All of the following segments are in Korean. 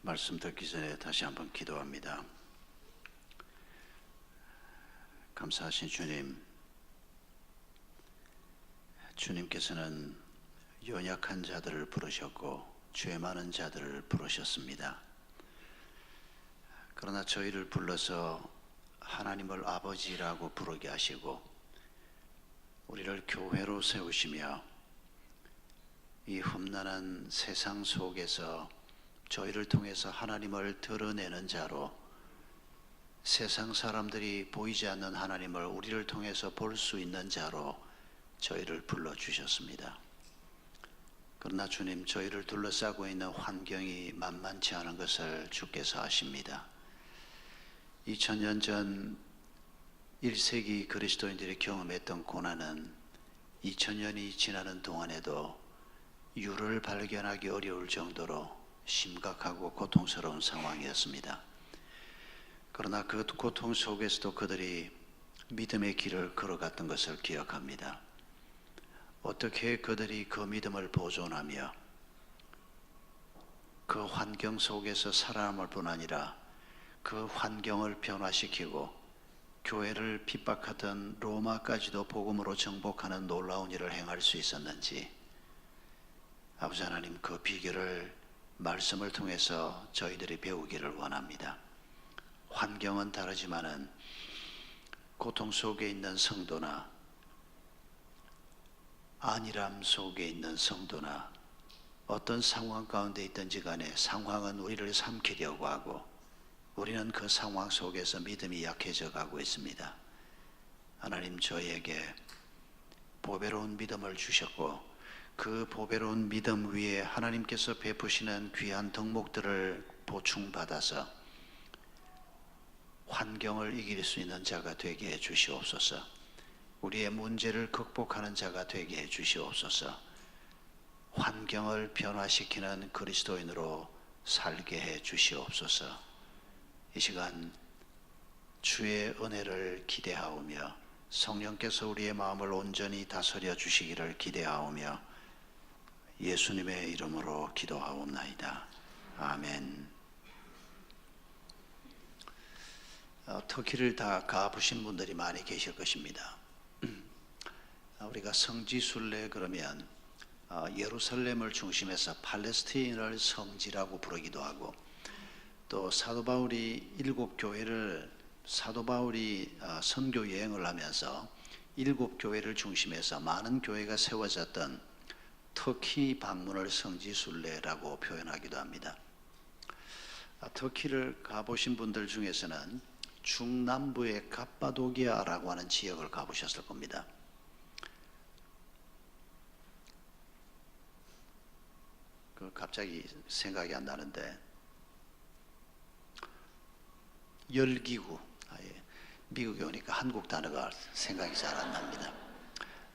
말씀 듣기 전에 다시 한번 기도합니다. 감사하신 주님, 주님께서는 연약한 자들을 부르셨고 죄 많은 자들을 부르셨습니다. 그러나 저희를 불러서 하나님을 아버지라고 부르게 하시고 우리를 교회로 세우시며 이 험난한 세상 속에서 저희를 통해서 하나님을 드러내는 자로, 세상 사람들이 보이지 않는 하나님을 우리를 통해서 볼 수 있는 자로 저희를 불러주셨습니다. 그러나 주님, 저희를 둘러싸고 있는 환경이 만만치 않은 것을 주께서 아십니다. 2000년 전 1세기 그리스도인들이 경험했던 고난은 2000년이 지나는 동안에도 유를 발견하기 어려울 정도로 심각하고 고통스러운 상황이었습니다. 그러나 그 고통 속에서도 그들이 믿음의 길을 걸어갔던 것을 기억합니다. 어떻게 그들이 그 믿음을 보존하며 그 환경 속에서 살아남을 뿐 아니라 그 환경을 변화시키고 교회를 핍박하던 로마까지도 복음으로 정복하는 놀라운 일을 행할 수 있었는지, 아버지 하나님, 그 비결을 말씀을 통해서 저희들이 배우기를 원합니다. 환경은 다르지만은 고통 속에 있는 성도나 안일함 속에 있는 성도나 어떤 상황 가운데 있든지 간에 상황은 우리를 삼키려고 하고 우리는 그 상황 속에서 믿음이 약해져 가고 있습니다. 하나님, 저희에게 보배로운 믿음을 주셨고 그 보배로운 믿음 위에 하나님께서 베푸시는 귀한 덕목들을 보충받아서 환경을 이길 수 있는 자가 되게 해 주시옵소서. 우리의 문제를 극복하는 자가 되게 해 주시옵소서. 환경을 변화시키는 그리스도인으로 살게 해 주시옵소서. 이 시간 주의 은혜를 기대하오며 성령께서 우리의 마음을 온전히 다스려 주시기를 기대하오며 예수님의 이름으로 기도하옵나이다. 아멘. 터키를 다 가보신 분들이 많이 계실 것입니다. 우리가 성지순례 그러면 예루살렘을 중심해서 팔레스타인을 성지라고 부르기도 하고, 또 사도 바울이 7교회를 사도 바울이 선교 여행을 하면서 7교회를 중심해서 많은 교회가 세워졌던 터키 방문을 성지순례라고 표현하기도 합니다. 터키를 가보신 분들 중에서는 중남부의 갑바도기아라고 하는 지역을 가보셨을 겁니다. 갑자기 생각이 안 나는데, 열기구, 미국에 오니까 한국 단어가 생각이 잘 안 납니다.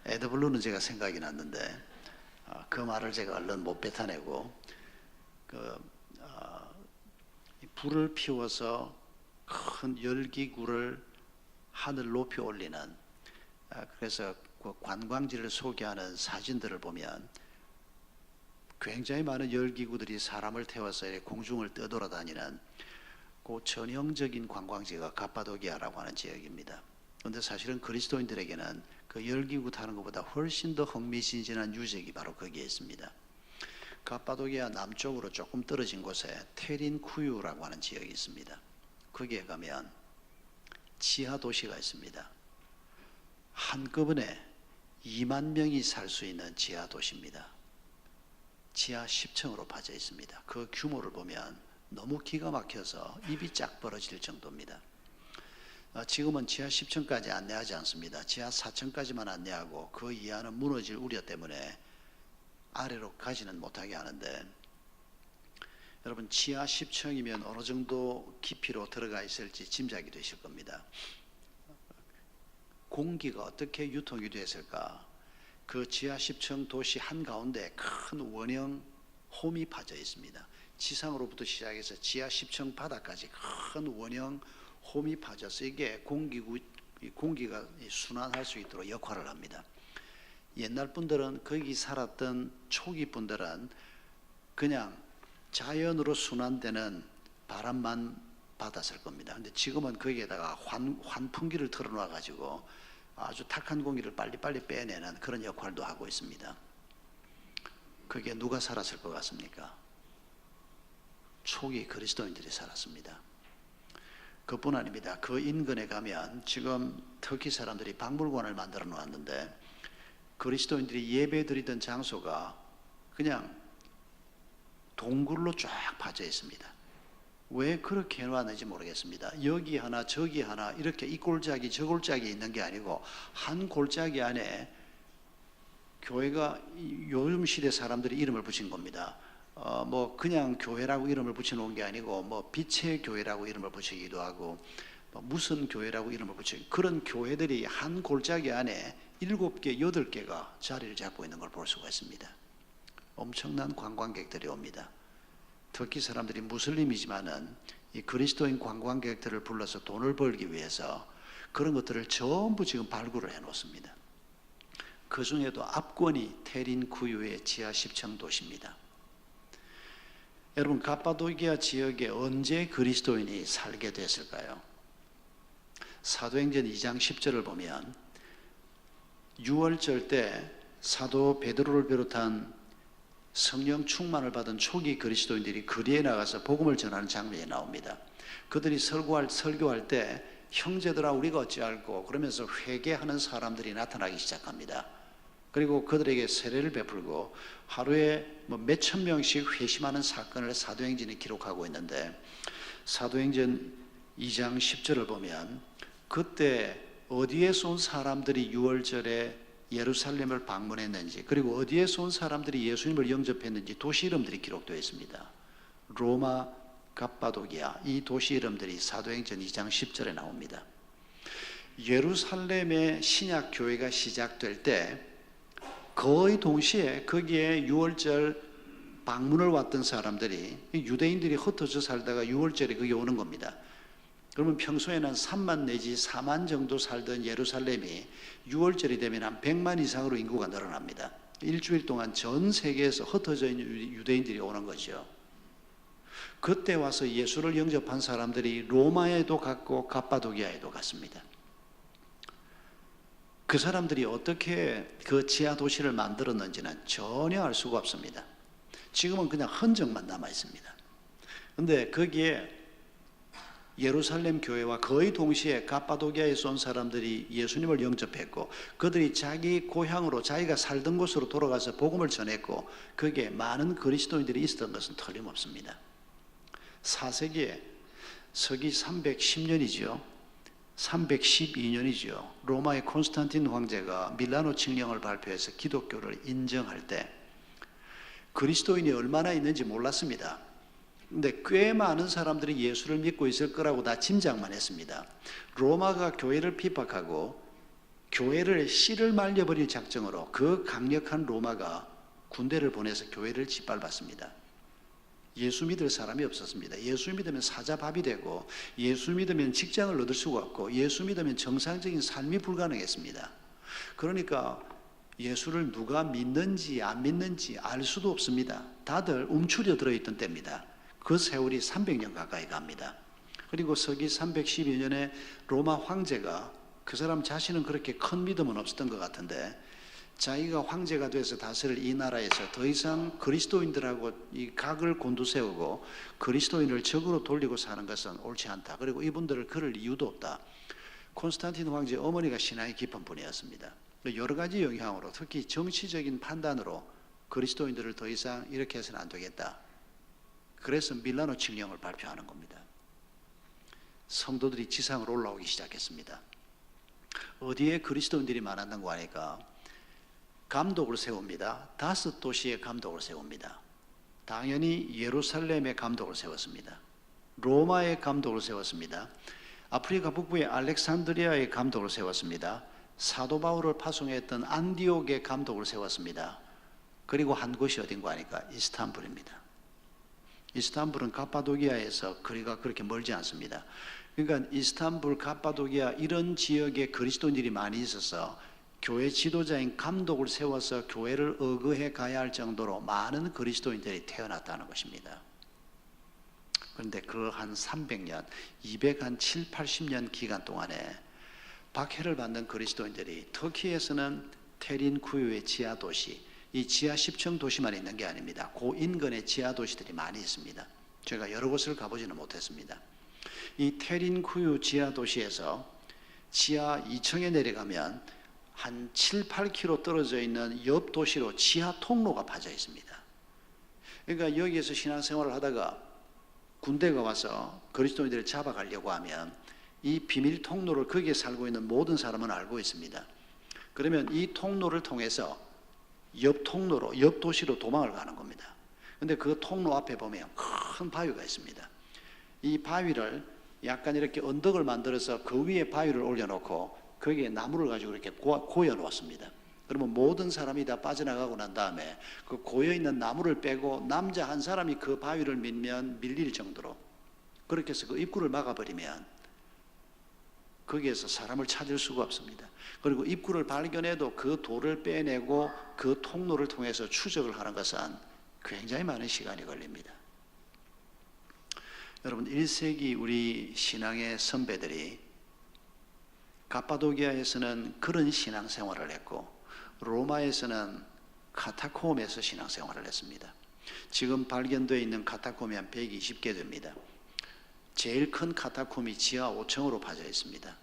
에드블루는 제가 생각이 났는데 그 말을 제가 얼른 못 뱉어내고, 불을 피워서 큰 열기구를 하늘 높이 올리는, 그래서 그 관광지를 소개하는 사진들을 보면 굉장히 많은 열기구들이 사람을 태워서 공중을 떠돌아다니는 그 전형적인 관광지가 갑바도기아라고 하는 지역입니다. 그런데 사실은 그리스도인들에게는 그 열기구 타는 것보다 훨씬 더 흥미진진한 유적이 바로 거기에 있습니다. 갑바도기아 남쪽으로 조금 떨어진 곳에 테린쿠유라고 하는 지역이 있습니다. 거기에 가면 지하 도시가 있습니다. 한꺼번에 2만 명이 살 수 있는 지하 도시입니다. 지하 10층으로 파져 있습니다. 그 규모를 보면 너무 기가 막혀서 입이 쫙 벌어질 정도입니다. 지금은 지하 10층까지 안내하지 않습니다. 지하 4층까지만 안내하고 그 이하는 무너질 우려 때문에 아래로 가지는 못하게 하는데, 여러분, 지하 10층이면 어느 정도 깊이로 들어가 있을지 짐작이 되실 겁니다. 공기가 어떻게 유통이 됐을까? 그 지하 10층 도시 한가운데 큰 원형 홈이 파져 있습니다. 지상으로부터 시작해서 지하 10층 바닥까지 큰 원형 홈이 파져서 이게 공기가 순환할 수 있도록 역할을 합니다. 옛날 분들은 거기 살았던 초기 분들은 그냥 자연으로 순환되는 바람만 받았을 겁니다. 근데 지금은 거기에다가 환풍기를 틀어놔 가지고 아주 탁한 공기를 빨리빨리 빼내는 그런 역할도 하고 있습니다. 그게 누가 살았을 것 같습니까? 초기 그리스도인들이 살았습니다. 그뿐 아닙니다. 그 인근에 가면 지금 터키 사람들이 박물관을 만들어 놓았는데 그리스도인들이 예배 드리던 장소가 그냥 동굴로 쫙 파져 있습니다. 왜 그렇게 해놨는지 모르겠습니다. 여기 하나 저기 하나 이렇게 이 골짜기 저 골짜기 있는 게 아니고 한 골짜기 안에 교회가 요즘 시대 사람들이 이름을 붙인 겁니다. 뭐 그냥 교회라고 이름을 붙여놓은 게 아니고 뭐 빛의 교회라고 이름을 붙이기도 하고 뭐 무슨 교회라고 이름을 붙이고 그런 교회들이 한 골짜기 안에 7개, 8개가 자리를 잡고 있는 걸 볼 수가 있습니다. 엄청난 관광객들이 옵니다. 터키 사람들이 무슬림이지만은 이 그리스도인 관광객들을 불러서 돈을 벌기 위해서 그런 것들을 전부 지금 발굴을 해 놓습니다. 그 중에도 압권이 테린 구유의 지하 10층 도시입니다. 여러분, 갑바도기아 지역에 언제 그리스도인이 살게 됐을까요? 사도행전 2장 10절을 보면 6월절 때 사도 베드로를 비롯한 성령 충만을 받은 초기 그리스도인들이 거리에 나가서 복음을 전하는 장면이 나옵니다. 그들이 설교할 때 형제들아 우리가 어찌할꼬 그러면서 회개하는 사람들이 나타나기 시작합니다. 그리고 그들에게 세례를 베풀고 하루에 몇천 명씩 회심하는 사건을 사도행전이 기록하고 있는데 사도행전 2장 10절을 보면 그때 어디에서 온 사람들이 6월절에 예루살렘을 방문했는지 그리고 어디에서 온 사람들이 예수님을 영접했는지 도시 이름들이 기록되어 있습니다. 로마, 갑바도기아 이 도시 이름들이 사도행전 2장 10절에 나옵니다. 예루살렘의 신약 교회가 시작될 때 거의 동시에 거기에 6월절 방문을 왔던 사람들이 유대인들이 흩어져 살다가 6월절에 거기 오는 겁니다. 그러면 평소에는 3만 내지 4만 정도 살던 예루살렘이 6월절이 되면 한 100만 이상으로 인구가 늘어납니다. 일주일 동안 전 세계에서 흩어져 있는 유대인들이 오는 거죠. 그때 와서 예수를 영접한 사람들이 로마에도 갔고 갑바도기아에도 갔습니다. 그 사람들이 어떻게 그 지하 도시를 만들었는지는 전혀 알 수가 없습니다. 지금은 그냥 흔적만 남아 있습니다. 그런데 거기에 예루살렘 교회와 거의 동시에 갑바도기아에서 온 사람들이 예수님을 영접했고 그들이 자기 고향으로 자기가 살던 곳으로 돌아가서 복음을 전했고 거기에 많은 그리스도인들이 있었던 것은 틀림없습니다. 4세기에 서기 310년이죠. 312년이죠. 로마의 콘스탄틴 황제가 밀라노 칙령을 발표해서 기독교를 인정할 때 그리스도인이 얼마나 있는지 몰랐습니다. 근데 꽤 많은 사람들이 예수를 믿고 있을 거라고 다 짐작만 했습니다. 로마가 교회를 핍박하고 교회를 씨를 말려버릴 작정으로 그 강력한 로마가 군대를 보내서 교회를 짓밟았습니다. 예수 믿을 사람이 없었습니다. 예수 믿으면 사자밥이 되고 예수 믿으면 직장을 얻을 수가 없고 예수 믿으면 정상적인 삶이 불가능했습니다. 그러니까 예수를 누가 믿는지 안 믿는지 알 수도 없습니다. 다들 움츠려 들어있던 때입니다. 그 세월이 300년 가까이 갑니다. 그리고 서기 312년에 로마 황제가 그 사람 자신은 그렇게 큰 믿음은 없었던 것 같은데 자기가 황제가 돼서 다스릴 이 나라에서 더 이상 그리스도인들하고 이 각을 곤두세우고 그리스도인을 적으로 돌리고 사는 것은 옳지 않다. 그리고 이분들을 그럴 이유도 없다. 콘스탄틴 황제 어머니가 신앙이 깊은 분이었습니다. 여러 가지 영향으로 특히 정치적인 판단으로 그리스도인들을 더 이상 이렇게 해서는 안 되겠다. 그래서 밀라노 칙령을 발표하는 겁니다. 성도들이 지상으로 올라오기 시작했습니다. 어디에 그리스도인들이 많았는고 하니까 감독을 세웁니다. 5도시에 감독을 세웁니다. 당연히 예루살렘에 감독을 세웠습니다. 로마에 감독을 세웠습니다. 아프리카 북부의 알렉산드리아에 감독을 세웠습니다. 사도 바울을 파송했던 안디옥에 감독을 세웠습니다. 그리고 한 곳이 어딘가 하니까 이스탄불입니다. 이스탄불은 갑바도기아에서 거리가 그렇게 멀지 않습니다. 그러니까 이스탄불, 갑바도기아 이런 지역에 그리스도인들이 많이 있어서 교회 지도자인 감독을 세워서 교회를 어거해 가야 할 정도로 많은 그리스도인들이 태어났다는 것입니다. 그런데 그 한 300년, 207, 80년 기간 동안에 박해를 받는 그리스도인들이 터키에서는 테린 쿠유의 지하 도시, 이 지하 10층 도시만 있는 게 아닙니다. 그 인근에 지하 도시들이 많이 있습니다. 제가 여러 곳을 가보지는 못했습니다. 이 테린 쿠유 지하 도시에서 지하 2층에 내려가면 한 7, 8km 떨어져 있는 옆 도시로 지하 통로가 파져 있습니다. 그러니까 여기에서 신앙생활을 하다가 군대가 와서 그리스도인들을 잡아가려고 하면 이 비밀 통로를 거기에 살고 있는 모든 사람은 알고 있습니다. 그러면 이 통로를 통해서 옆 통로로, 옆 도시로 도망을 가는 겁니다. 근데 그 통로 앞에 보면 큰 바위가 있습니다. 이 바위를 약간 이렇게 언덕을 만들어서 그 위에 바위를 올려놓고 거기에 나무를 가지고 이렇게 고여 놓았습니다. 그러면 모든 사람이 다 빠져나가고 난 다음에 그 고여있는 나무를 빼고 남자 한 사람이 그 바위를 밀면 밀릴 정도로 그렇게 해서 그 입구를 막아버리면 거기에서 사람을 찾을 수가 없습니다. 그리고 입구를 발견해도 그 돌을 빼내고 그 통로를 통해서 추적을 하는 것은 굉장히 많은 시간이 걸립니다. 여러분 1세기 우리 신앙의 선배들이 갑바도기아에서는 그런 신앙생활을 했고 로마에서는 카타콤에서 신앙생활을 했습니다. 지금 발견되어 있는 카타콤이 한 120개 됩니다. 제일 큰 카타콤이 지하 5층으로 파져 있습니다.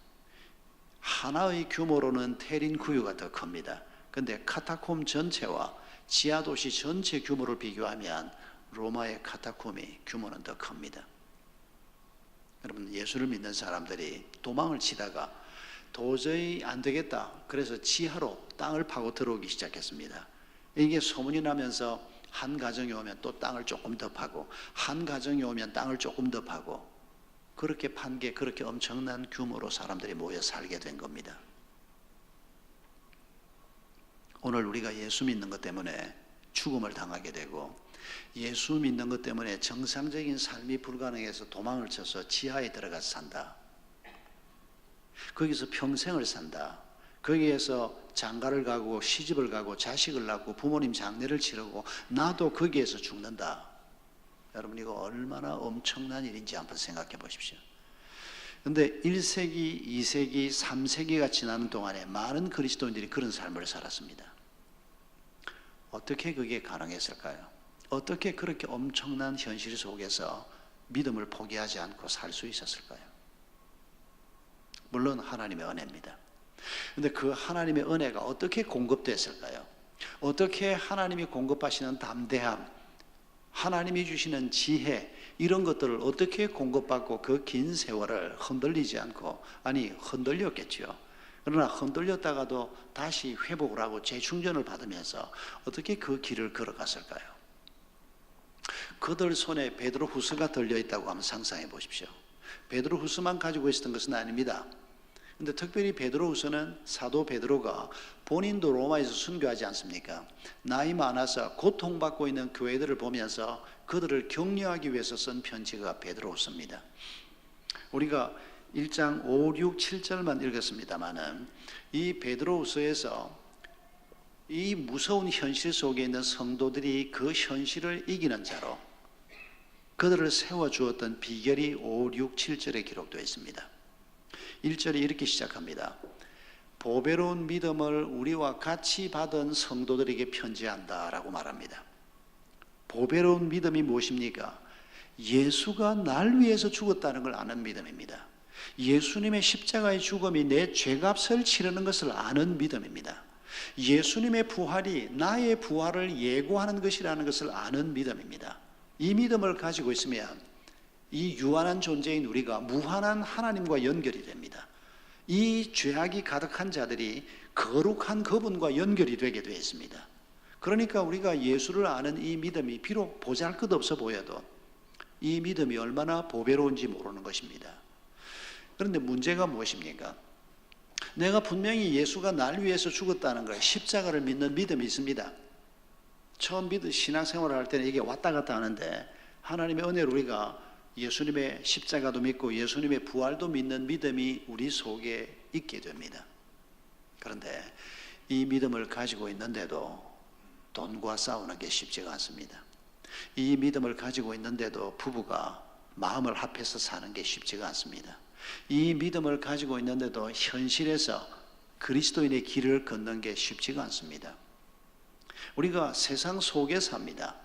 하나의 규모로는 테린 구유가 더 큽니다. 그런데 카타콤 전체와 지하 도시 전체 규모를 비교하면 로마의 카타콤이 규모는 더 큽니다. 여러분 예수를 믿는 사람들이 도망을 치다가 도저히 안 되겠다. 그래서 지하로 땅을 파고 들어오기 시작했습니다. 이게 소문이 나면서 한 가정이 오면 또 땅을 조금 더 파고 한 가정이 오면 땅을 조금 더 파고 그렇게 판 게 그렇게 엄청난 규모로 사람들이 모여 살게 된 겁니다. 오늘 우리가 예수 믿는 것 때문에 죽음을 당하게 되고 예수 믿는 것 때문에 정상적인 삶이 불가능해서 도망을 쳐서 지하에 들어가서 산다. 거기서 평생을 산다. 거기에서 장가를 가고 시집을 가고 자식을 낳고 부모님 장례를 치르고 나도 거기에서 죽는다. 여러분 이거 얼마나 엄청난 일인지 한번 생각해 보십시오. 그런데 1세기, 2세기, 3세기가 지나는 동안에 많은 그리스도인들이 그런 삶을 살았습니다. 어떻게 그게 가능했을까요? 어떻게 그렇게 엄청난 현실 속에서 믿음을 포기하지 않고 살 수 있었을까요? 물론 하나님의 은혜입니다. 그런데 그 하나님의 은혜가 어떻게 공급됐을까요? 어떻게 하나님이 공급하시는 담대함, 하나님이 주시는 지혜 이런 것들을 어떻게 공급받고 그 긴 세월을 흔들리지 않고 아니 흔들렸겠죠. 그러나 흔들렸다가도 다시 회복을 하고 재충전을 받으면서 어떻게 그 길을 걸어갔을까요? 그들 손에 베드로후서가 들려있다고 한번 상상해 보십시오. 베드로후서만 가지고 있었던 것은 아닙니다. 근데 특별히 베드로후서는 사도 베드로가 본인도 로마에서 순교하지 않습니까? 나이 많아서 고통받고 있는 교회들을 보면서 그들을 격려하기 위해서 쓴 편지가 베드로후서입니다. 우리가 1장 5, 6, 7절만 읽었습니다마는 이 베드로후서에서 이 무서운 현실 속에 있는 성도들이 그 현실을 이기는 자로 그들을 세워주었던 비결이 5, 6, 7절에 기록되어 있습니다. 1절이 이렇게 시작합니다. 보배로운 믿음을 우리와 같이 받은 성도들에게 편지한다 라고 말합니다. 보배로운 믿음이 무엇입니까? 예수가 날 위해서 죽었다는 걸 아는 믿음입니다. 예수님의 십자가의 죽음이 내 죄값을 치르는 것을 아는 믿음입니다. 예수님의 부활이 나의 부활을 예고하는 것이라는 것을 아는 믿음입니다. 이 믿음을 가지고 있으면 이 유한한 존재인 우리가 무한한 하나님과 연결이 됩니다. 이 죄악이 가득한 자들이 거룩한 그분과 연결이 되게 되어 있습니다. 그러니까 우리가 예수를 아는 이 믿음이 비록 보잘것없어 보여도 이 믿음이 얼마나 보배로운지 모르는 것입니다. 그런데 문제가 무엇입니까? 내가 분명히 예수가 날 위해서 죽었다는 걸 십자가를 믿는 믿음이 있습니다. 처음 신앙생활을 할 때는 이게 왔다 갔다 하는데 하나님의 은혜로 우리가 예수님의 십자가도 믿고 예수님의 부활도 믿는 믿음이 우리 속에 있게 됩니다. 그런데 이 믿음을 가지고 있는데도 돈과 싸우는 게 쉽지가 않습니다. 이 믿음을 가지고 있는데도 부부가 마음을 합해서 사는 게 쉽지가 않습니다. 이 믿음을 가지고 있는데도 현실에서 그리스도인의 길을 걷는 게 쉽지가 않습니다. 우리가 세상 속에 삽니다.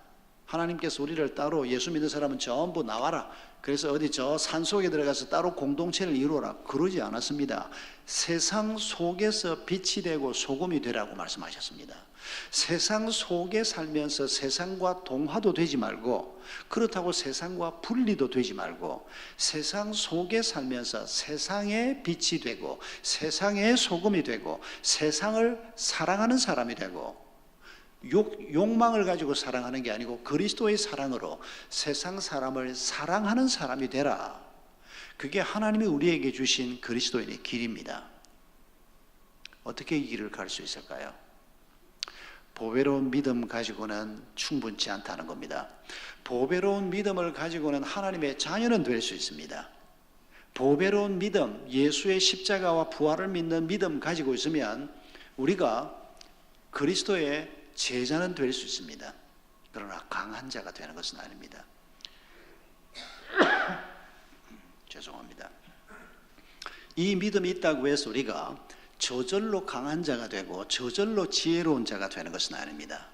하나님께서 우리를 따로 예수 믿는 사람은 전부 나와라. 그래서 어디 저 산속에 들어가서 따로 공동체를 이루어라. 그러지 않았습니다. 세상 속에서 빛이 되고 소금이 되라고 말씀하셨습니다. 세상 속에 살면서 세상과 동화도 되지 말고, 그렇다고 세상과 분리도 되지 말고, 세상 속에 살면서 세상의 빛이 되고 세상의 소금이 되고 세상을 사랑하는 사람이 되고, 욕망을 가지고 사랑하는 게 아니고 그리스도의 사랑으로 세상 사람을 사랑하는 사람이 되라. 그게 하나님이 우리에게 주신 그리스도인의 길입니다. 어떻게 이 길을 갈 수 있을까요? 보배로운 믿음 가지고는 충분치 않다는 겁니다. 보배로운 믿음을 가지고는 하나님의 자녀는 될 수 있습니다. 보배로운 믿음, 예수의 십자가와 부활을 믿는 믿음 가지고 있으면 우리가 그리스도의 제자는 될 수 있습니다. 그러나 강한 자가 되는 것은 아닙니다. 죄송합니다. 이 믿음이 있다고 해서 우리가 저절로 강한 자가 되고 저절로 지혜로운 자가 되는 것은 아닙니다.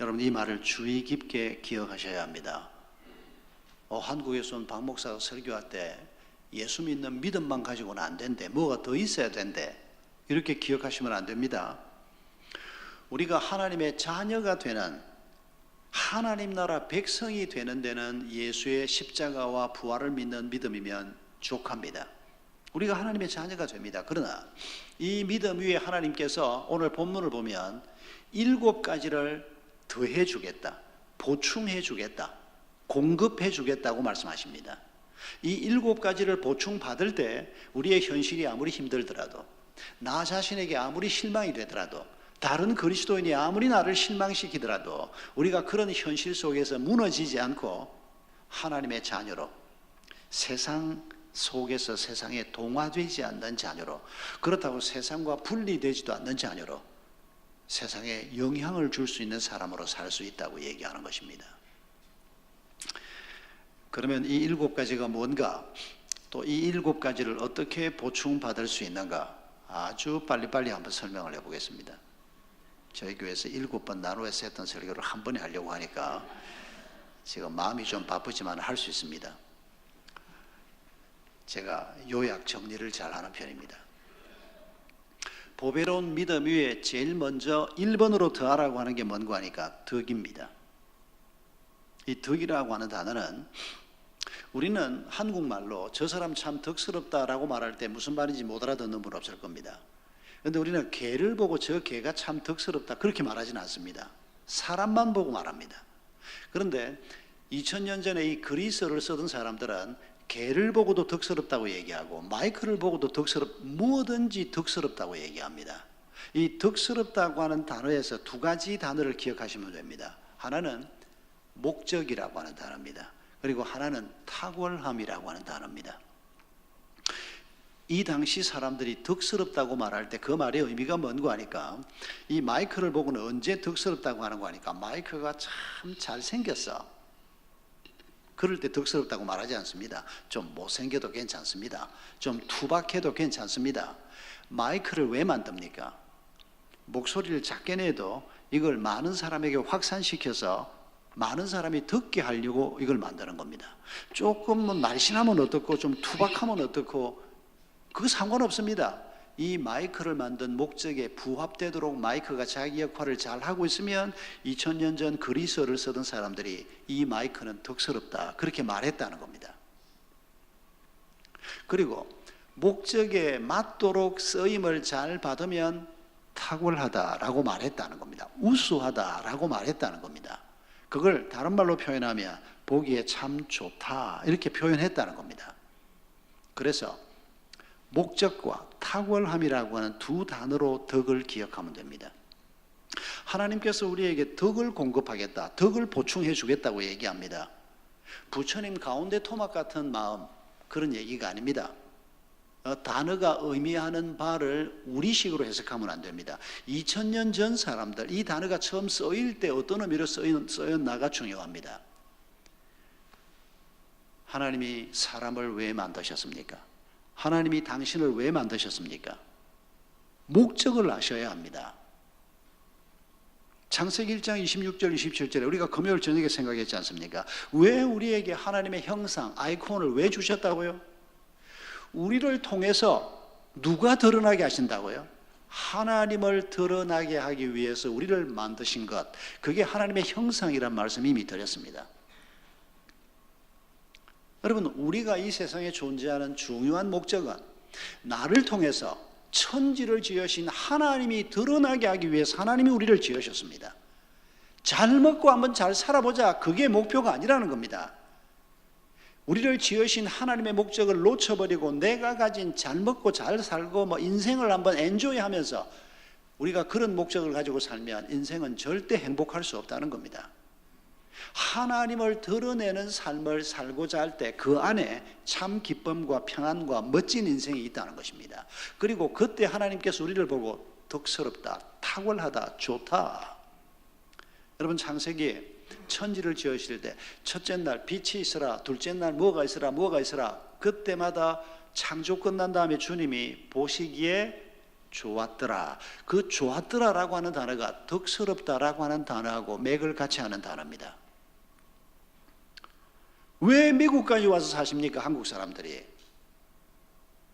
여러분, 이 말을 주의 깊게 기억하셔야 합니다. 한국에서 온 박 목사가 설교할 때 예수 믿는 믿음만 가지고는 안 된대, 뭐가 더 있어야 된대, 이렇게 기억하시면 안 됩니다. 우리가 하나님의 자녀가 되는, 하나님 나라 백성이 되는 데는 예수의 십자가와 부활을 믿는 믿음이면 족합니다. 우리가 하나님의 자녀가 됩니다. 그러나 이 믿음 위에 하나님께서 오늘 본문을 보면 7가지를 더해 주겠다, 보충해 주겠다, 공급해 주겠다고 말씀하십니다. 이 7가지를 보충받을 때 우리의 현실이 아무리 힘들더라도, 나 자신에게 아무리 실망이 되더라도, 다른 그리스도인이 아무리 나를 실망시키더라도 우리가 그런 현실 속에서 무너지지 않고 하나님의 자녀로, 세상 속에서 세상에 동화되지 않는 자녀로, 그렇다고 세상과 분리되지도 않는 자녀로 세상에 영향을 줄 수 있는 사람으로 살 수 있다고 얘기하는 것입니다. 그러면 이 7가지가 뭔가, 또 이 7가지를 어떻게 보충받을 수 있는가, 아주 빨리빨리 한번 설명을 해보겠습니다. 저희 교회에서 7번 나누어서 했던 설교를 한 번에 하려고 하니까 지금 마음이 좀 바쁘지만 할 수 있습니다. 제가 요약 정리를 잘 하는 편입니다. 보배로운 믿음 위에 제일 먼저 1번으로 더하라고 하는 게 뭔가 하니까 덕입니다. 이 덕이라고 하는 단어는, 우리는 한국말로 저 사람 참 덕스럽다라고 말할 때 무슨 말인지 못 알아듣는 분 없을 겁니다. 그런데 우리는 개를 보고 저 개가 참 덕스럽다 그렇게 말하지는 않습니다. 사람만 보고 말합니다. 그런데 2000년 전에 이 그리스어를 쓰던 사람들은 개를 보고도 덕스럽다고 얘기하고 마이크를 보고도 뭐든지 덕스럽다고 얘기합니다. 이 덕스럽다고 하는 단어에서 2가지 단어를 기억하시면 됩니다. 하나는 목적이라고 하는 단어입니다. 그리고 하나는 탁월함이라고 하는 단어입니다. 이 당시 사람들이 덕스럽다고 말할 때 그 말의 의미가 뭔고 하니까, 이 마이크를 보고는 언제 덕스럽다고 하는 거 하니까, 마이크가 참 잘생겼어, 그럴 때 덕스럽다고 말하지 않습니다. 좀 못생겨도 괜찮습니다. 좀 투박해도 괜찮습니다. 마이크를 왜 만듭니까? 목소리를 작게 내도 이걸 많은 사람에게 확산시켜서 많은 사람이 듣게 하려고 이걸 만드는 겁니다. 조금 날씬하면 어떻고 좀 투박하면 어떻고 그거 상관없습니다. 이 마이크를 만든 목적에 부합되도록 마이크가 자기 역할을 잘 하고 있으면 2000년 전 그리스어를 쓰던 사람들이 이 마이크는 덕스럽다 그렇게 말했다는 겁니다. 그리고 목적에 맞도록 쓰임을 잘 받으면 탁월하다라고 말했다는 겁니다. 우수하다라고 말했다는 겁니다. 그걸 다른 말로 표현하면 보기에 참 좋다 이렇게 표현했다는 겁니다. 그래서 목적과 탁월함이라고 하는 2 단어로 덕을 기억하면 됩니다. 하나님께서 우리에게 덕을 공급하겠다, 덕을 보충해 주겠다고 얘기합니다. 부처님 가운데 토막 같은 마음, 그런 얘기가 아닙니다. 단어가 의미하는 바를 우리식으로 해석하면 안 됩니다. 2000년 전 사람들, 이 단어가 처음 쓰일 때 어떤 의미로 쓰였나가 중요합니다. 하나님이 사람을 왜 만드셨습니까? 하나님이 당신을 왜 만드셨습니까? 목적을 아셔야 합니다. 창세기 1장 26절 27절에 우리가 금요일 저녁에 생각했지 않습니까? 왜 우리에게 하나님의 형상, 아이콘을 왜 주셨다고요? 우리를 통해서 누가 드러나게 하신다고요? 하나님을 드러나게 하기 위해서 우리를 만드신 것, 그게 하나님의 형상이란 말씀 이미 드렸습니다. 여러분, 우리가 이 세상에 존재하는 중요한 목적은 나를 통해서 천지를 지으신 하나님이 드러나게 하기 위해서 하나님이 우리를 지으셨습니다. 잘 먹고 한번 잘 살아보자, 그게 목표가 아니라는 겁니다. 우리를 지으신 하나님의 목적을 놓쳐버리고 내가 가진 잘 먹고 잘 살고 인생을 한번 엔조이하면서 우리가 그런 목적을 가지고 살면 인생은 절대 행복할 수 없다는 겁니다. 하나님을 드러내는 삶을 살고자 할 때 그 안에 참 기쁨과 평안과 멋진 인생이 있다는 것입니다. 그리고 그때 하나님께서 우리를 보고 덕스럽다, 탁월하다, 좋다. 여러분, 창세기 천지를 지으실 때 첫째 날 빛이 있으라, 둘째 날 뭐가 있으라, 뭐가 있으라, 그때마다 창조 끝난 다음에 주님이 보시기에 좋았더라. 그 좋았더라라고 하는 단어가 덕스럽다라고 하는 단어하고 맥을 같이 하는 단어입니다. 왜 미국까지 와서 사십니까? 한국 사람들이.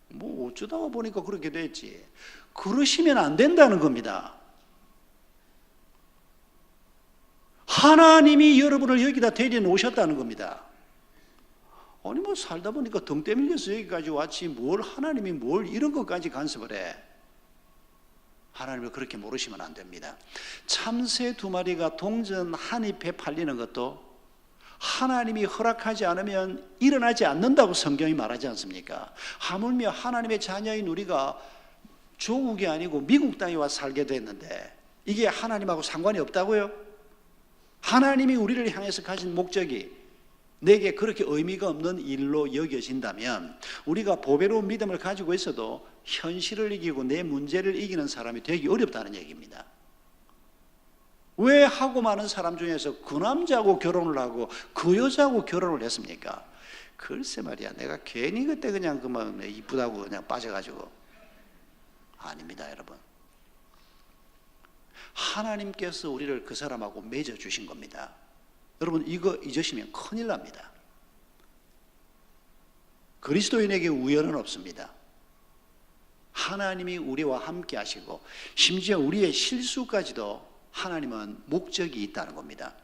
뭐 어쩌다가 보니까 그렇게 됐지. 그러시면 안 된다는 겁니다. 하나님이 여러분을 여기다 데려놓으셨다는 겁니다. 아니 뭐 살다 보니까 등 때밀려서 여기까지 왔지 뭘 하나님이 뭘 이런 것까지 간섭을 해. 하나님을 그렇게 모르시면 안 됩니다. 참새 2마리가 동전 한 잎에 팔리는 것도 하나님이 허락하지 않으면 일어나지 않는다고 성경이 말하지 않습니까? 하물며 하나님의 자녀인 우리가 조국이 아니고 미국 땅에 와서 살게 됐는데 이게 하나님하고 상관이 없다고요? 하나님이 우리를 향해서 가진 목적이 내게 그렇게 의미가 없는 일로 여겨진다면 우리가 보배로운 믿음을 가지고 있어도 현실을 이기고 내 문제를 이기는 사람이 되기 어렵다는 얘기입니다. 왜 하고 많은 사람 중에서 그 남자하고 결혼을 하고 그 여자하고 결혼을 했습니까? 글쎄 말이야, 내가 괜히 그때 그냥 그만 이쁘다고 그냥 빠져가지고. 아닙니다, 여러분. 하나님께서 우리를 그 사람하고 맺어주신 겁니다. 여러분, 이거 잊으시면 큰일 납니다. 그리스도인에게 우연은 없습니다. 하나님이 우리와 함께 하시고 심지어 우리의 실수까지도 하나님은 목적이 있다는 겁니다.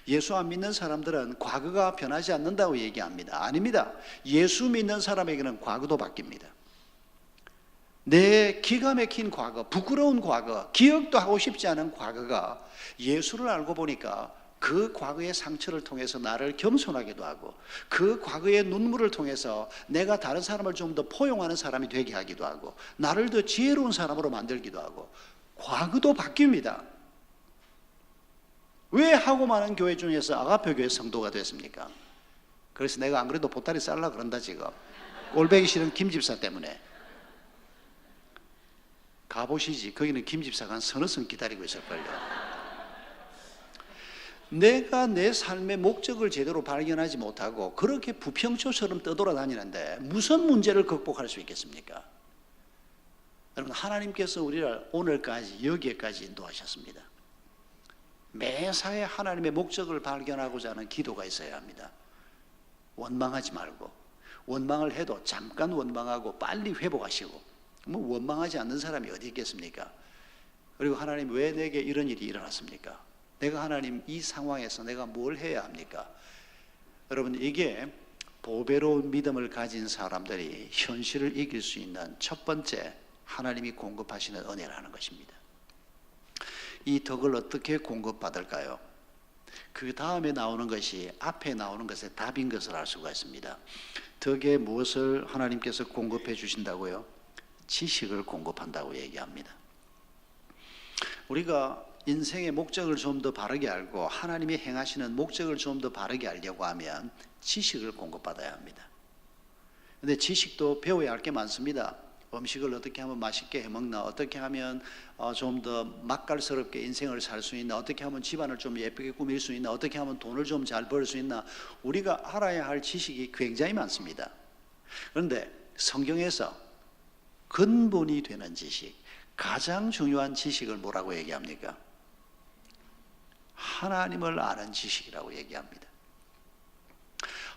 예수 안 믿는 사람들은 과거가 변하지 않는다고 얘기합니다. 아닙니다. 예수 믿는 사람에게는 과거도 바뀝니다. 내 기가 막힌 과거, 부끄러운 과거, 기억도 하고 싶지 않은 과거가 예수를 알고 보니까 그 과거의 상처를 통해서 나를 겸손하게도 하고 그 과거의 눈물을 통해서 내가 다른 사람을 좀 더 포용하는 사람이 되게 하기도 하고 나를 더 지혜로운 사람으로 만들기도 하고 과거도 바뀝니다. 왜 하고 많은 교회 중에서 아가페 교회 성도가 됐습니까? 그래서 내가 안 그래도 보따리 쌀라 그런다 지금. 꼴배기 싫은 김 집사 때문에. 가보시지. 거기는 김 집사가 한 서너 선 기다리고 있을걸요. 내가 내 삶의 목적을 제대로 발견하지 못하고 그렇게 부평초처럼 떠돌아다니는데 무슨 문제를 극복할 수 있겠습니까? 여러분, 하나님께서 우리를 오늘까지 여기에까지 인도하셨습니다. 매사에 하나님의 목적을 발견하고자 하는 기도가 있어야 합니다. 원망하지 말고, 원망을 해도 잠깐 원망하고 빨리 회복하시고, 뭐 원망하지 않는 사람이 어디 있겠습니까? 그리고 하나님 왜 내게 이런 일이 일어났습니까? 내가 하나님 이 상황에서 내가 뭘 해야 합니까? 여러분, 이게 보배로운 믿음을 가진 사람들이 현실을 이길 수 있는 첫 번째 하나님이 공급하시는 은혜라는 것입니다. 이 덕을 어떻게 공급받을까요? 그 다음에 나오는 것이 앞에 나오는 것의 답인 것을 알 수가 있습니다. 덕에 무엇을 하나님께서 공급해 주신다고요? 지식을 공급한다고 얘기합니다. 우리가 인생의 목적을 좀 더 바르게 알고 하나님이 행하시는 목적을 좀 더 바르게 알려고 하면 지식을 공급받아야 합니다. 근데 지식도 배워야 할 게 많습니다. 음식을 어떻게 하면 맛있게 해먹나, 어떻게 하면 좀 더 맛깔스럽게 인생을 살 수 있나, 어떻게 하면 집안을 좀 예쁘게 꾸밀 수 있나, 어떻게 하면 돈을 좀 잘 벌 수 있나, 우리가 알아야 할 지식이 굉장히 많습니다. 그런데 성경에서 근본이 되는 지식, 가장 중요한 지식을 뭐라고 얘기합니까? 하나님을 아는 지식이라고 얘기합니다.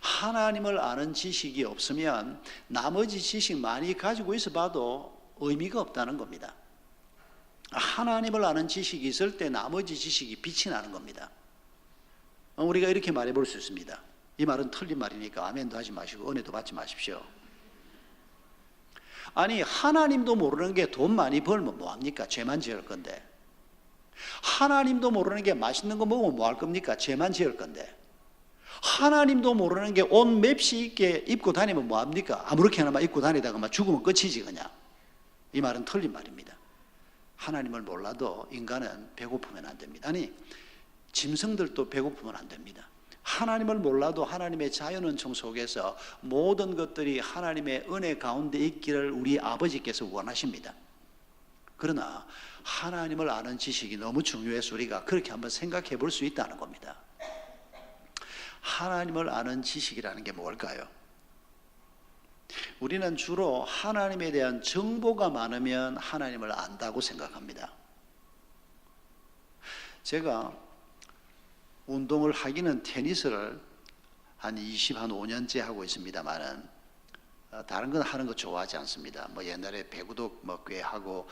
하나님을 아는 지식이 없으면 나머지 지식 많이 가지고 있어 봐도 의미가 없다는 겁니다. 하나님을 아는 지식이 있을 때 나머지 지식이 빛이 나는 겁니다. 우리가 이렇게 말해 볼 수 있습니다. 이 말은 틀린 말이니까 아멘도 하지 마시고 은혜도 받지 마십시오. 아니, 하나님도 모르는 게 돈 많이 벌면 뭐합니까? 죄만 지을 건데. 하나님도 모르는 게 맛있는 거 먹으면 뭐 할 겁니까? 죄만 지을 건데. 하나님도 모르는 게 옷 맵시 있게 입고 다니면 뭐합니까? 아무렇게나만 입고 다니다가 막 죽으면 끝이지 그냥. 이 말은 틀린 말입니다. 하나님을 몰라도 인간은 배고프면 안 됩니다. 아니, 짐승들도 배고프면 안 됩니다. 하나님을 몰라도 하나님의 자연은총 속에서 모든 것들이 하나님의 은혜 가운데 있기를 우리 아버지께서 원하십니다. 그러나 하나님을 아는 지식이 너무 중요해서 우리가 그렇게 한번 생각해 볼 수 있다는 겁니다. 하나님을 아는 지식이라는 게 뭘까요? 우리는 주로 하나님에 대한 정보가 많으면 하나님을 안다고 생각합니다. 제가 운동을 하기는 테니스를 한 25년째 하고 있습니다만은 다른 건 하는 거 좋아하지 않습니다. 뭐 옛날에 배구도 꽤 하고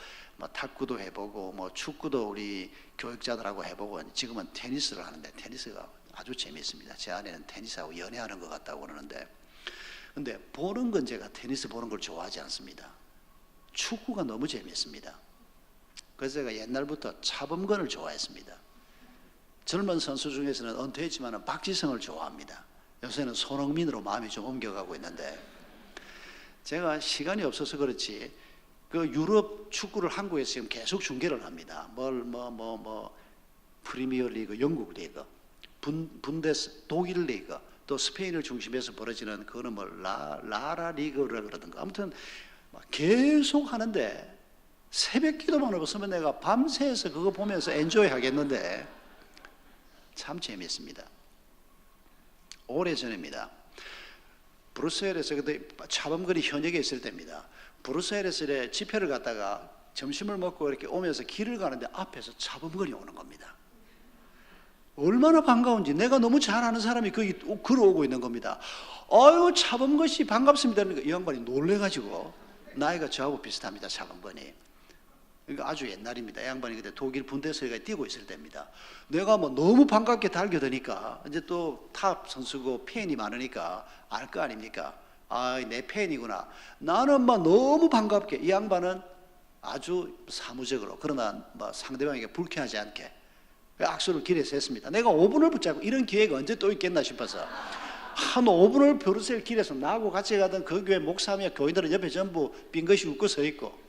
탁구도 해보고 축구도 우리 교육자들하고 해보고 지금은 테니스를 하는데 테니스가 아주 재미있습니다. 제 아내는 테니스하고 연애하는 것 같다고 그러는데, 근데 보는 건 제가 테니스 보는 걸 좋아하지 않습니다. 축구가 너무 재미있습니다. 그래서 제가 옛날부터 차범근을 좋아했습니다. 젊은 선수 중에서는 은퇴했지만 박지성을 좋아합니다. 요새는 손흥민으로 마음이 좀 옮겨가고 있는데, 제가 시간이 없어서 그렇지 그 유럽 축구를 한국에서 지금 계속 중계를 합니다. 프리미어 리그, 영국 리그, 분데스 독일 리그, 또 스페인을 중심해서 벌어지는 그거는 라라 리그라 그러던가, 아무튼 계속 하는데 새벽 기도만 없으면 내가 밤새서 그거 보면서 엔조이 하겠는데 참 재미있습니다. 오래전입니다. 브루셀에서 그때 차범근이 현역에 있을 때입니다. 브루셀에서 집회를 갔다가 점심을 먹고 이렇게 오면서 길을 가는데 앞에서 차범근이 오는 겁니다. 얼마나 반가운지, 내가 너무 잘 아는 사람이 거기 걸어오고 있는 겁니다. 아유, 차범근 씨 반갑습니다. 이 양반이 놀래가지고, 나이가 저하고 비슷합니다, 차범근이. 그러니까 아주 옛날입니다. 이 양반이 그때 독일 분데스리가에 뛰고 있을 때입니다. 내가 너무 반갑게 달겨드니까 이제 또 탑 선수고 팬이 많으니까 알 거 아닙니까? 아, 내 팬이구나. 나는 너무 반갑게, 이 양반은 아주 사무적으로, 그러나 상대방에게 불쾌하지 않게 악수를 길에서 했습니다. 내가 5분을 붙잡고, 이런 기회가 언제 또 있겠나 싶어서 한 5분을 브루셀 길에서 나하고 같이 가던 그 교회 목사며 교인들은 옆에 전부 빙긋이 웃고 서 있고,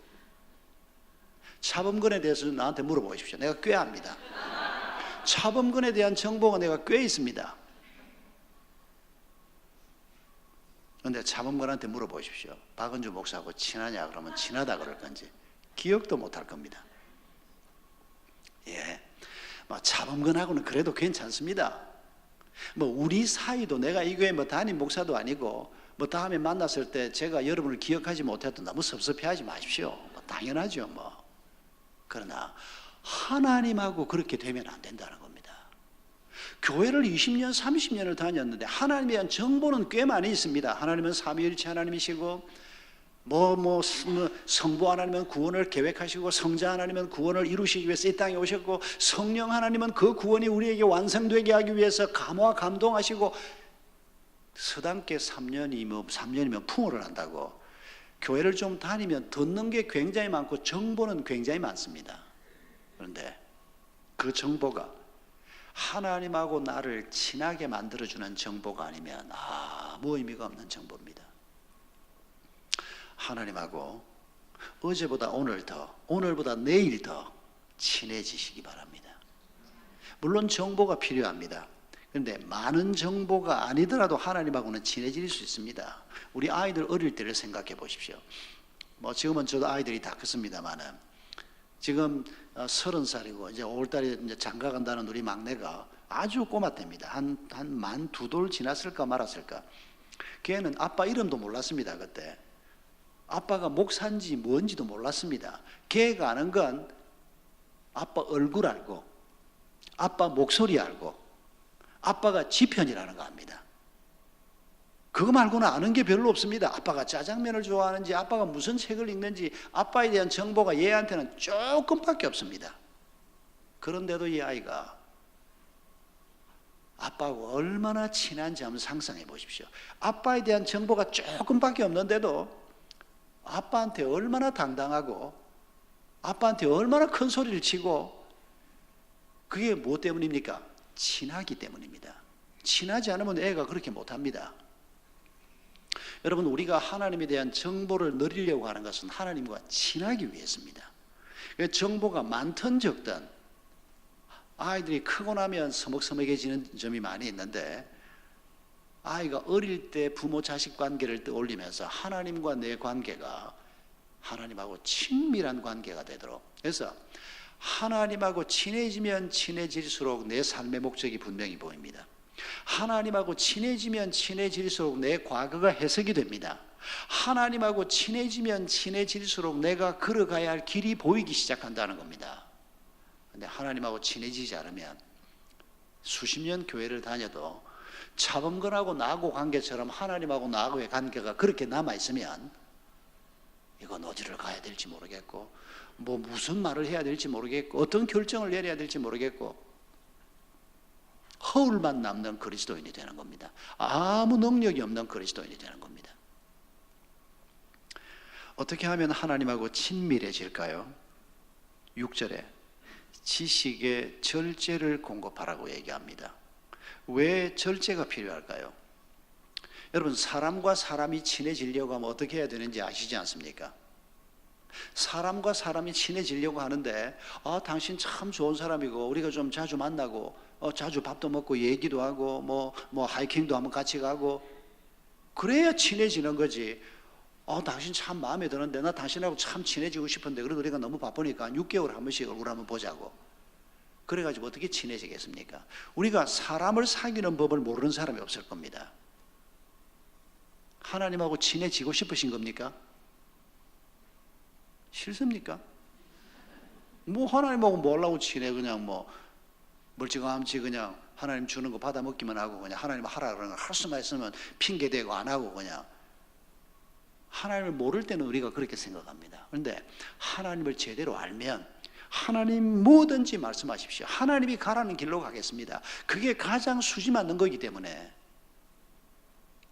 차범근에 대해서 나한테 물어보십시오. 내가 꽤 압니다. 차범근에 대한 정보가 내가 꽤 있습니다. 그런데 차범근한테 물어보십시오. 박은주 목사하고 친하냐? 그러면 친하다 그럴 건지 기억도 못할 겁니다. 예, 차범근하고는 그래도 괜찮습니다. 우리 사이도, 내가 이 교회 담임 목사도 아니고 다음에 만났을 때 제가 여러분을 기억하지 못해도 너무 섭섭해하지 마십시오. 당연하죠. 그러나 하나님하고 그렇게 되면 안 된다는 겁니다. 교회를 20년, 30년을 다녔는데 하나님에 대한 정보는 꽤 많이 있습니다. 하나님은 삼위일체 하나님이시고, 성부 하나님은 구원을 계획하시고, 성자 하나님은 구원을 이루시기 위해서 이 땅에 오셨고, 성령 하나님은 그 구원이 우리에게 완성되게 하기 위해서 감화 감동하시고, 서당께 3년이면 풍어를 한다고. 교회를 좀 다니면 듣는 게 굉장히 많고 정보는 굉장히 많습니다. 그런데 그 정보가 하나님하고 나를 친하게 만들어주는 정보가 아니면 아무 의미가 없는 정보입니다. 하나님하고 어제보다 오늘 더, 오늘보다 내일 더 친해지시기 바랍니다. 물론 정보가 필요합니다. 그런데 많은 정보가 아니더라도 하나님하고는 친해질 수 있습니다. 우리 아이들 어릴 때를 생각해 보십시오. 뭐 지금은 저도 아이들이 다 컸습니다만은 지금 30살이고 이제 5월달에 이제 장가 간다는 우리 막내가 아주 꼬맣답니다. 한 12돌 지났을까 말았을까. 걔는 아빠 이름도 몰랐습니다. 그때 아빠가 목사인지 뭔지도 몰랐습니다. 걔가 아는 건 아빠 얼굴 알고 아빠 목소리 알고 아빠가 지편이라는 거 압니다. 그거 말고는 아는 게 별로 없습니다. 아빠가 짜장면을 좋아하는지 아빠가 무슨 책을 읽는지 아빠에 대한 정보가 얘한테는 조금밖에 없습니다. 그런데도 이 아이가 아빠하고 얼마나 친한지 한번 상상해 보십시오. 아빠에 대한 정보가 조금밖에 없는데도 아빠한테 얼마나 당당하고 아빠한테 얼마나 큰 소리를 치고, 그게 무엇 때문입니까? 친하기 때문입니다. 친하지 않으면 애가 그렇게 못합니다. 여러분, 우리가 하나님에 대한 정보를 누리려고 하는 것은 하나님과 친하기 위해서입니다. 정보가 많든 적든 아이들이 크고 나면 서먹서먹해지는 점이 많이 있는데, 아이가 어릴 때 부모 자식 관계를 떠올리면서 하나님과 내 관계가 하나님하고 친밀한 관계가 되도록, 그래서 하나님하고 친해지면 친해질수록 내 삶의 목적이 분명히 보입니다. 하나님하고 친해지면 친해질수록 내 과거가 해석이 됩니다. 하나님하고 친해지면 친해질수록 내가 걸어가야 할 길이 보이기 시작한다는 겁니다. 근데 하나님하고 친해지지 않으면 수십 년 교회를 다녀도 차범근하고 나하고 관계처럼 하나님하고 나하고의 관계가 그렇게 남아있으면 이건 어디를 가야 될지 모르겠고, 뭐 무슨 말을 해야 될지 모르겠고, 어떤 결정을 내려야 될지 모르겠고, 허울만 남는 그리스도인이 되는 겁니다. 아무 능력이 없는 그리스도인이 되는 겁니다. 어떻게 하면 하나님하고 친밀해질까요? 6절에 지식의 절제를 공급하라고 얘기합니다. 왜 절제가 필요할까요? 여러분, 사람과 사람이 친해지려고 하면 어떻게 해야 되는지 아시지 않습니까? 사람과 사람이 친해지려고 하는데, 당신 참 좋은 사람이고 우리가 좀 자주 만나고 자주 밥도 먹고 얘기도 하고 뭐 하이킹도 한번 같이 가고 그래야 친해지는 거지. 당신 참 마음에 드는데 나 당신하고 참 친해지고 싶은데 그래도 우리가 너무 바쁘니까 6개월 한 번씩 얼굴 한번 보자고. 그래가지고 어떻게 친해지겠습니까? 우리가 사람을 사귀는 법을 모르는 사람이 없을 겁니다. 하나님하고 친해지고 싶으신 겁니까? 싫습니까? 뭐 하나님하고 뭐 하려고 친해. 그냥 뭐 멀찌감치 그냥 하나님 주는 거 받아 먹기만 하고, 그냥 하나님 하라 그러는 거 할 수만 있으면 핑계대고 안 하고, 그냥 하나님을 모를 때는 우리가 그렇게 생각합니다. 그런데 하나님을 제대로 알면 하나님 뭐든지 말씀하십시오. 하나님이 가라는 길로 가겠습니다. 그게 가장 수지 맞는 거기 때문에.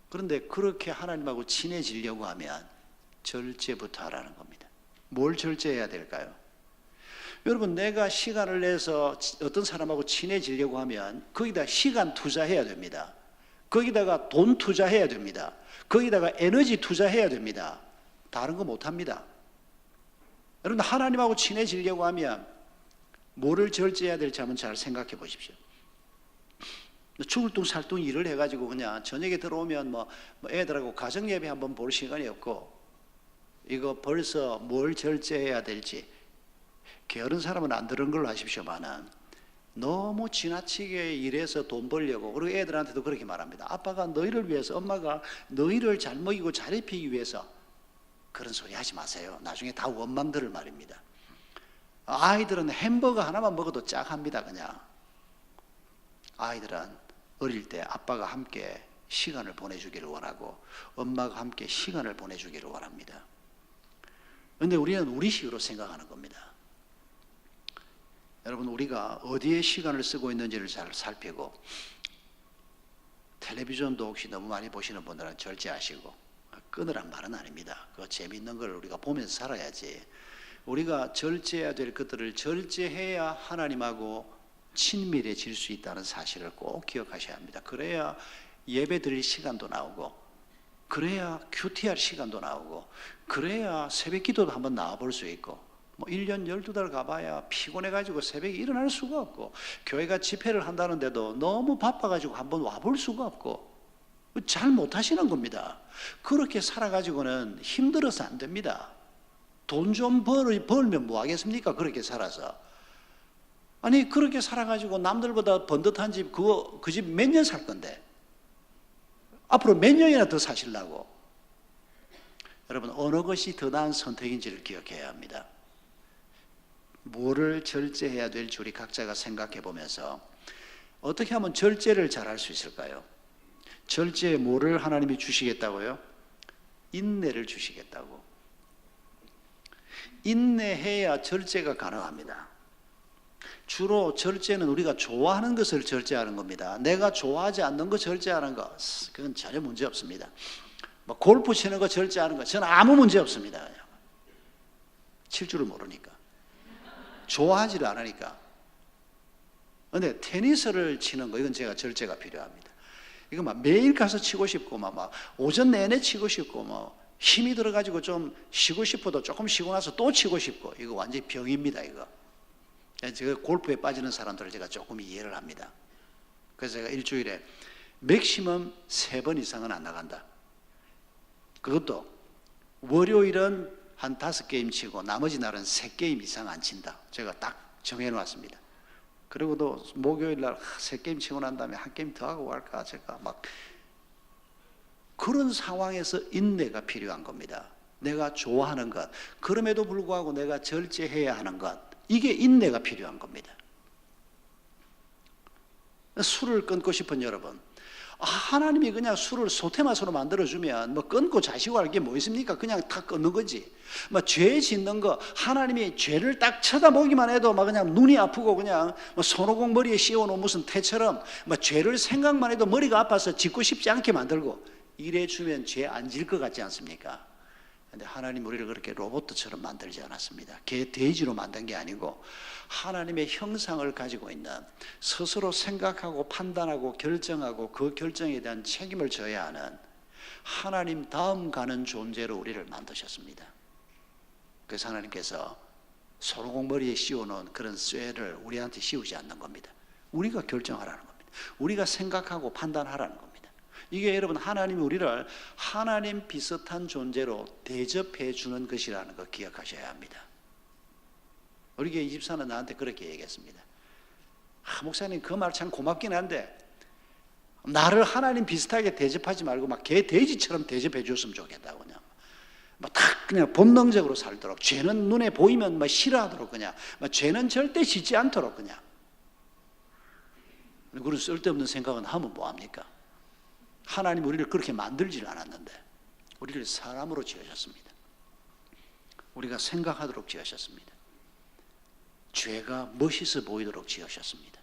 그런데 그렇게 하나님하고 친해지려고 하면 절제부터 하라는 겁니다. 뭘 절제해야 될까요? 여러분, 내가 시간을 내서 어떤 사람하고 친해지려고 하면 거기다 시간 투자해야 됩니다. 거기다가 돈 투자해야 됩니다. 거기다가 에너지 투자해야 됩니다. 다른 거 못합니다. 여러분, 하나님하고 친해지려고 하면 뭐를 절제해야 될지 한번 잘 생각해 보십시오. 죽을 둥 살 둥 일을 해가지고 그냥 저녁에 들어오면 뭐 애들하고 가정예배 한번 볼 시간이 없고, 이거 벌써 뭘 절제해야 될지 게으른 사람은 안 들은 걸로 아십시오만은 너무 지나치게 일해서 돈 벌려고, 그리고 애들한테도 그렇게 말합니다. 아빠가 너희를 위해서, 엄마가 너희를 잘 먹이고 잘 입히기 위해서. 그런 소리 하지 마세요. 나중에 다 원망 들을 말입니다. 아이들은 햄버거 하나만 먹어도 짝합니다. 그냥 아이들은 어릴 때 아빠가 함께 시간을 보내주기를 원하고 엄마가 함께 시간을 보내주기를 원합니다. 그런데 우리는 우리식으로 생각하는 겁니다. 여러분, 우리가 어디에 시간을 쓰고 있는지를 잘 살피고, 텔레비전도 혹시 너무 많이 보시는 분들은 절제하시고, 끊으란 말은 아닙니다. 그 재미있는 걸 우리가 보면서 살아야지. 우리가 절제해야 될 것들을 절제해야 하나님하고 친밀해질 수 있다는 사실을 꼭 기억하셔야 합니다. 그래야 예배 드릴 시간도 나오고, 그래야 큐티할 시간도 나오고, 그래야 새벽 기도도 한번 나와볼 수 있고, 뭐 1년 12달 가봐야 피곤해가지고 새벽에 일어날 수가 없고, 교회가 집회를 한다는데도 너무 바빠가지고 한번 와볼 수가 없고, 잘 못하시는 겁니다. 그렇게 살아가지고는 힘들어서 안 됩니다. 돈 좀 벌면 뭐 하겠습니까? 그렇게 살아서. 아니 그렇게 살아가지고 남들보다 번듯한 집 그 집 몇 년 살 건데 앞으로 몇 년이나 더 사시려고. 여러분 어느 것이 더 나은 선택인지를 기억해야 합니다. 뭐를 절제해야 될지 우리 각자가 생각해 보면서 어떻게 하면 절제를 잘할 수 있을까요? 절제에 뭐를 하나님이 주시겠다고요? 인내를 주시겠다고. 인내해야 절제가 가능합니다. 주로 절제는 우리가 좋아하는 것을 절제하는 겁니다. 내가 좋아하지 않는 거 절제하는 거 그건 전혀 문제 없습니다. 뭐 골프 치는 거 절제하는 거 저는 아무 문제 없습니다. 그냥. 칠 줄을 모르니까 좋아하지를 않으니까. 그런데 테니스를 치는 거 이건 제가 절제가 필요합니다. 이거 막 매일 가서 치고 싶고 막 오전 내내 치고 싶고 뭐 힘이 들어가지고 좀 쉬고 싶어도 조금 쉬고 나서 또 치고 싶고 이거 완전히 병입니다. 이거. 제가 골프에 빠지는 사람들을 제가 조금 이해를 합니다. 그래서 제가 일주일에 맥시멈 3번 이상은 안 나간다. 그것도 월요일은 한 5게임 치고 나머지 날은 3게임 이상 안 친다. 제가 딱 정해놓았습니다. 그리고도 목요일 날 3게임 치고 난 다음에 한 게임 더 하고 갈까 제가 막 그런 상황에서 인내가 필요한 겁니다. 내가 좋아하는 것, 그럼에도 불구하고 내가 절제해야 하는 것, 이게 인내가 필요한 겁니다. 술을 끊고 싶은 여러분, 하나님이 그냥 술을 소테마스로 만들어주면 뭐 끊고 자시고 할 게 뭐 있습니까? 그냥 다 끊는 거지. 뭐 죄 짓는 거, 하나님이 죄를 딱 쳐다보기만 해도 막 그냥 눈이 아프고 그냥 뭐 손오공 머리에 씌워놓은 무슨 태처럼 뭐 죄를 생각만 해도 머리가 아파서 짓고 싶지 않게 만들고 이래 주면 죄 안 질 것 같지 않습니까? 근데 하나님 우리를 그렇게 로봇처럼 만들지 않았습니다. 돼지로 만든 게 아니고 하나님의 형상을 가지고 있는 스스로 생각하고 판단하고 결정하고 그 결정에 대한 책임을 져야 하는 하나님 다음 가는 존재로 우리를 만드셨습니다. 그래서 하나님께서 손오공 머리에 씌워놓은 그런 쇠를 우리한테 씌우지 않는 겁니다. 우리가 결정하라는 겁니다. 우리가 생각하고 판단하라는 겁니다. 이게 여러분 하나님이 우리를 하나님 비슷한 존재로 대접해 주는 것이라는 거 기억하셔야 합니다. 우리 교회 집사는 나한테 그렇게 얘기했습니다. 목사님 그 말 참 고맙긴 한데 나를 하나님 비슷하게 대접하지 말고 막 개 돼지처럼 대접해 줬으면 좋겠다고 그냥 막 딱 그냥 본능적으로 살도록 죄는 눈에 보이면 막 싫어하도록 그냥 막 죄는 절대 짓지 않도록 그냥 그런 쓸데없는 생각은 하면 뭐합니까? 하나님 우리를 그렇게 만들질 않았는데 우리를 사람으로 지으셨습니다. 우리가 생각하도록 지으셨습니다. 죄가 멋있어 보이도록 지으셨습니다.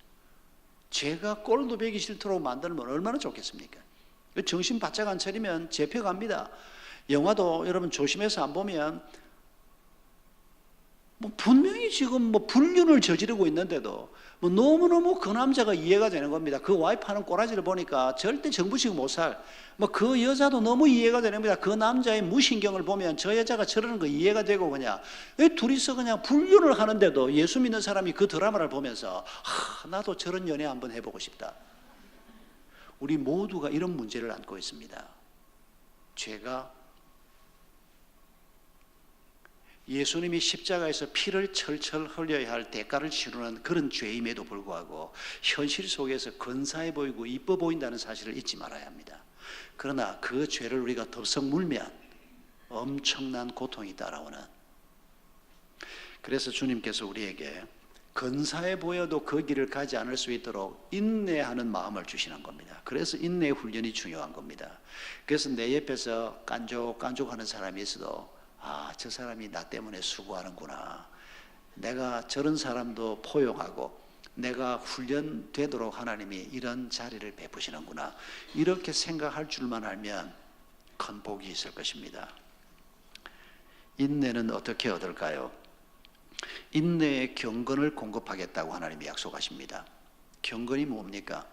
죄가 꼴도 배기 싫도록 만들면 얼마나 좋겠습니까? 정신 바짝 안 차리면 잡혀갑니다. 영화도 여러분 조심해서 안 보면 뭐 분명히 지금 뭐 불륜을 저지르고 있는데도 뭐 너무너무 그 남자가 이해가 되는 겁니다. 그 와이프 하는 꼬라지를 보니까 절대 정부식 못 살. 뭐 그 여자도 너무 이해가 되는 겁니다. 그 남자의 무신경을 보면 저 여자가 저러는 거 이해가 되고 그냥 둘이서 그냥 불륜을 하는데도 예수 믿는 사람이 그 드라마를 보면서 나도 저런 연애 한번 해보고 싶다. 우리 모두가 이런 문제를 안고 있습니다. 죄가 예수님이 십자가에서 피를 철철 흘려야 할 대가를 치르는 그런 죄임에도 불구하고 현실 속에서 근사해 보이고 이뻐 보인다는 사실을 잊지 말아야 합니다. 그러나 그 죄를 우리가 덥석 물면 엄청난 고통이 따라오는, 그래서 주님께서 우리에게 근사해 보여도 그 길을 가지 않을 수 있도록 인내하는 마음을 주시는 겁니다. 그래서 인내의 훈련이 중요한 겁니다. 그래서 내 옆에서 깐족하는 사람이 있어도 저 사람이 나 때문에 수고하는구나. 내가 저런 사람도 포용하고 내가 훈련되도록 하나님이 이런 자리를 베푸시는구나. 이렇게 생각할 줄만 알면 큰 복이 있을 것입니다. 인내는 어떻게 얻을까요? 인내의 경건을 공급하겠다고 하나님이 약속하십니다. 경건이 뭡니까?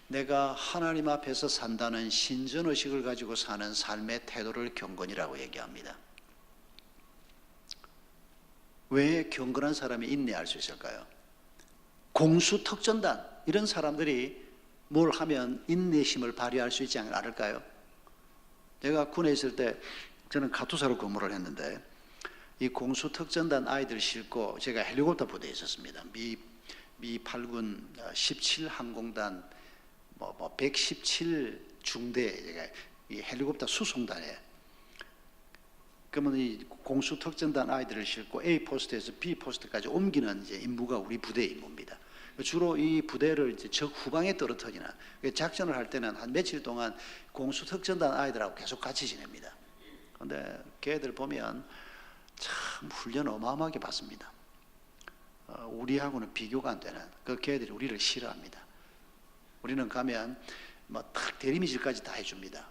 내가 하나님 앞에서 산다는 신전의식을 가지고 사는 삶의 태도를 경건이라고 얘기합니다. 왜 경건한 사람이 인내할 수 있을까요? 공수특전단 이런 사람들이 뭘 하면 인내심을 발휘할 수 있지 않을까요? 제가 군에 있을 때 저는 카투사로 근무를 했는데 이 공수특전단 아이들 싣고 제가 헬리콥터 부대에 있었습니다. 미 8군 17항공단 117중대 제가 이 헬리콥터 수송단에, 그러면 이 공수특전단 아이들을 싣고 A 포스트에서 B 포스트까지 옮기는 이제 임무가 우리 부대의 임무입니다. 주로 이 부대를 이제 적 후방에 떨어뜨리는 작전을 할 때는 한 며칠 동안 공수특전단 아이들하고 계속 같이 지냅니다. 그런데 걔들 보면 참 훈련 어마어마하게 받습니다. 우리하고는 비교가 안 되는 그 걔들이 우리를 싫어합니다. 우리는 가면 탁 대리미질까지 다 해줍니다.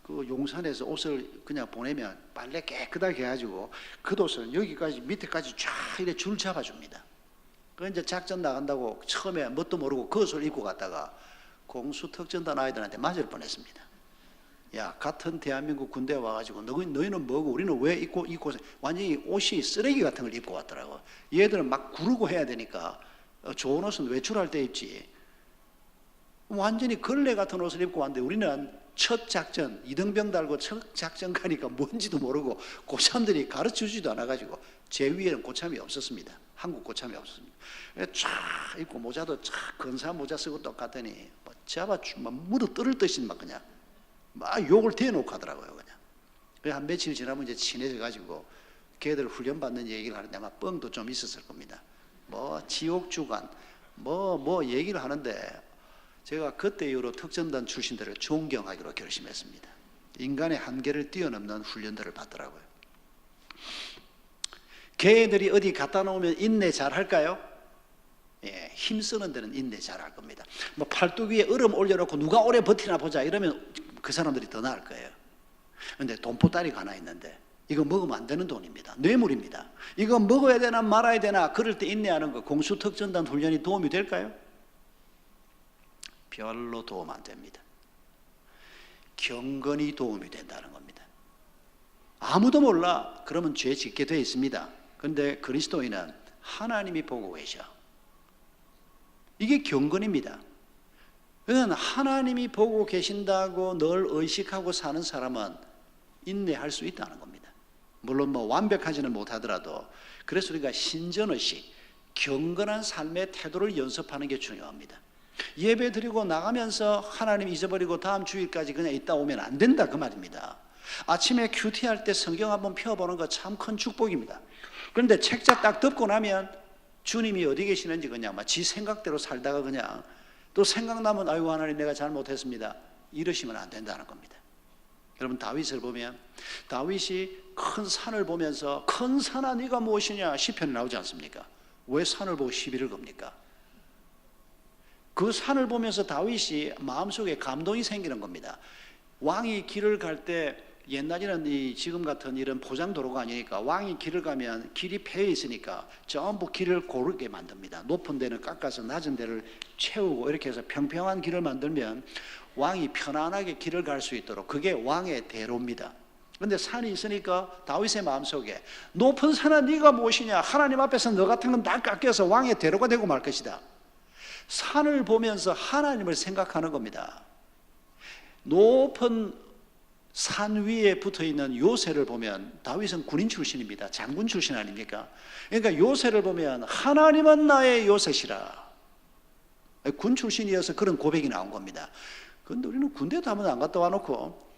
그 용산에서 옷을 그냥 보내면 빨래 깨끗하게 해가지고 겉옷을 여기까지 밑에까지 쫙 이렇게 줄 잡아줍니다. 그 이제 작전 나간다고 처음에 뭣도 모르고 겉옷을 입고 갔다가 공수특전단 아이들한테 맞을 뻔했습니다. 야, 같은 대한민국 군대에 와가지고 너희는 뭐고 우리는 왜 입고 완전히 옷이 쓰레기 같은 걸 입고 왔더라고. 얘들은 막 구르고 해야 되니까 좋은 옷은 외출할 때 입지. 완전히 걸레 같은 옷을 입고 왔는데 우리는 첫 작전, 이등병 달고 첫 작전 가니까 뭔지도 모르고 고참들이 가르쳐주지도 않아가지고 제 위에는 고참이 없었습니다. 한국 고참이 없었습니다. 쫙 입고 모자도 쫙 근사한 모자 쓰고 똑같더니 막 무드 떨을 듯이 막 그냥 막 욕을 대놓고 하더라고요. 그냥 한 며칠 지나면 이제 친해져가지고 걔들 훈련받는 얘기를 하는데 아마 뻥도 좀 있었을 겁니다. 지옥주간 뭐 얘기를 하는데 제가 그때 이후로 특전단 출신들을 존경하기로 결심했습니다. 인간의 한계를 뛰어넘는 훈련들을 받더라고요. 걔들이 어디 갖다 놓으면 인내 잘 할까요? 예, 힘쓰는 데는 인내 잘 할 겁니다. 팔뚝 위에 얼음 올려놓고 누가 오래 버티나 보자 이러면 그 사람들이 더 나을 거예요. 그런데 돈보따리가 하나 있는데 이거 먹으면 안 되는 돈입니다. 뇌물입니다. 이거 먹어야 되나 말아야 되나 그럴 때 인내하는 거 공수특전단 훈련이 도움이 될까요? 별로 도움 안 됩니다. 경건이 도움이 된다는 겁니다. 아무도 몰라. 그러면 죄 짓게 돼 있습니다. 그런데 그리스도인은 하나님이 보고 계셔. 이게 경건입니다. 그러니까 하나님이 보고 계신다고 늘 의식하고 사는 사람은 인내할 수 있다는 겁니다. 물론 완벽하지는 못하더라도 그래서 우리가 신전의식, 경건한 삶의 태도를 연습하는 게 중요합니다. 예배 드리고 나가면서 하나님 잊어버리고 다음 주일까지 그냥 있다 오면 안 된다 그 말입니다. 아침에 큐티할 때 성경 한번 펴보는 거 참 큰 축복입니다. 그런데 책자 딱 덮고 나면 주님이 어디 계시는지 그냥 지 생각대로 살다가 그냥 또 생각나면 아이고 하나님 내가 잘못했습니다 이러시면 안 된다는 겁니다. 여러분 다윗을 보면 다윗이 큰 산을 보면서 큰 산아 네가 무엇이냐 시편에 나오지 않습니까? 왜 산을 보고 시비를 겁니까? 그 산을 보면서 다윗이 마음속에 감동이 생기는 겁니다. 왕이 길을 갈 때 옛날에는 지금 같은 이런 포장도로가 아니니까 왕이 길을 가면 길이 패여 있으니까 전부 길을 고르게 만듭니다. 높은 데는 깎아서 낮은 데를 채우고 이렇게 해서 평평한 길을 만들면 왕이 편안하게 길을 갈 수 있도록 그게 왕의 대로입니다. 그런데 산이 있으니까 다윗의 마음속에 높은 산아 네가 무엇이냐 하나님 앞에서 너 같은 건 다 깎여서 왕의 대로가 되고 말 것이다. 산을 보면서 하나님을 생각하는 겁니다. 높은 산 위에 붙어있는 요새를 보면 다윗은 군인 출신입니다. 장군 출신 아닙니까? 그러니까 요새를 보면 하나님은 나의 요새시라. 군 출신이어서 그런 고백이 나온 겁니다. 그런데 우리는 군대도 한 번도 안 갔다 와놓고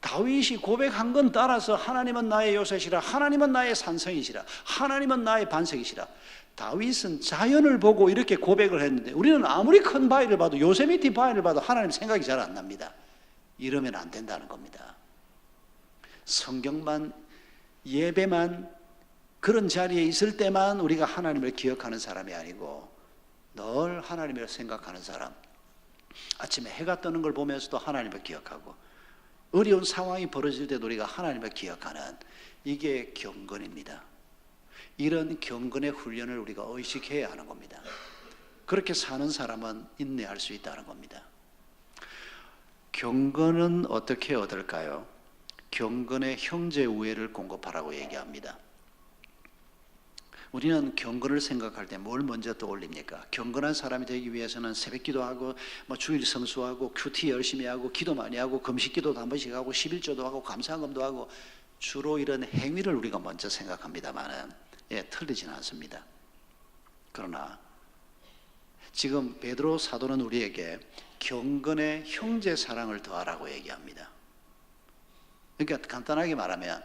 다윗이 고백한 건 따라서 하나님은 나의 요새시라, 하나님은 나의 산성이시라, 하나님은 나의 반석이시라. 다윗은 자연을 보고 이렇게 고백을 했는데 우리는 아무리 큰 바위를 봐도 요세미티 바위를 봐도 하나님 생각이 잘 안 납니다. 이러면 안 된다는 겁니다. 성경만 예배만 그런 자리에 있을 때만 우리가 하나님을 기억하는 사람이 아니고 늘 하나님을 생각하는 사람. 아침에 해가 뜨는 걸 보면서도 하나님을 기억하고 어려운 상황이 벌어질 때도 우리가 하나님을 기억하는 이게 경건입니다. 이런 경건의 훈련을 우리가 의식해야 하는 겁니다. 그렇게 사는 사람은 인내할 수 있다는 겁니다. 경건은 어떻게 얻을까요? 경건의 형제 우애를 공급하라고 얘기합니다. 우리는 경건을 생각할 때 뭘 먼저 떠올립니까? 경건한 사람이 되기 위해서는 새벽기도 하고 주일 성수하고 큐티 열심히 하고 기도 많이 하고 금식기도도 한 번씩 하고 11조도 하고 감사금도 하고 주로 이런 행위를 우리가 먼저 생각합니다만은 틀리지는 않습니다. 그러나 지금 베드로 사도는 우리에게 경건의 형제 사랑을 더하라고 얘기합니다. 그러니까 간단하게 말하면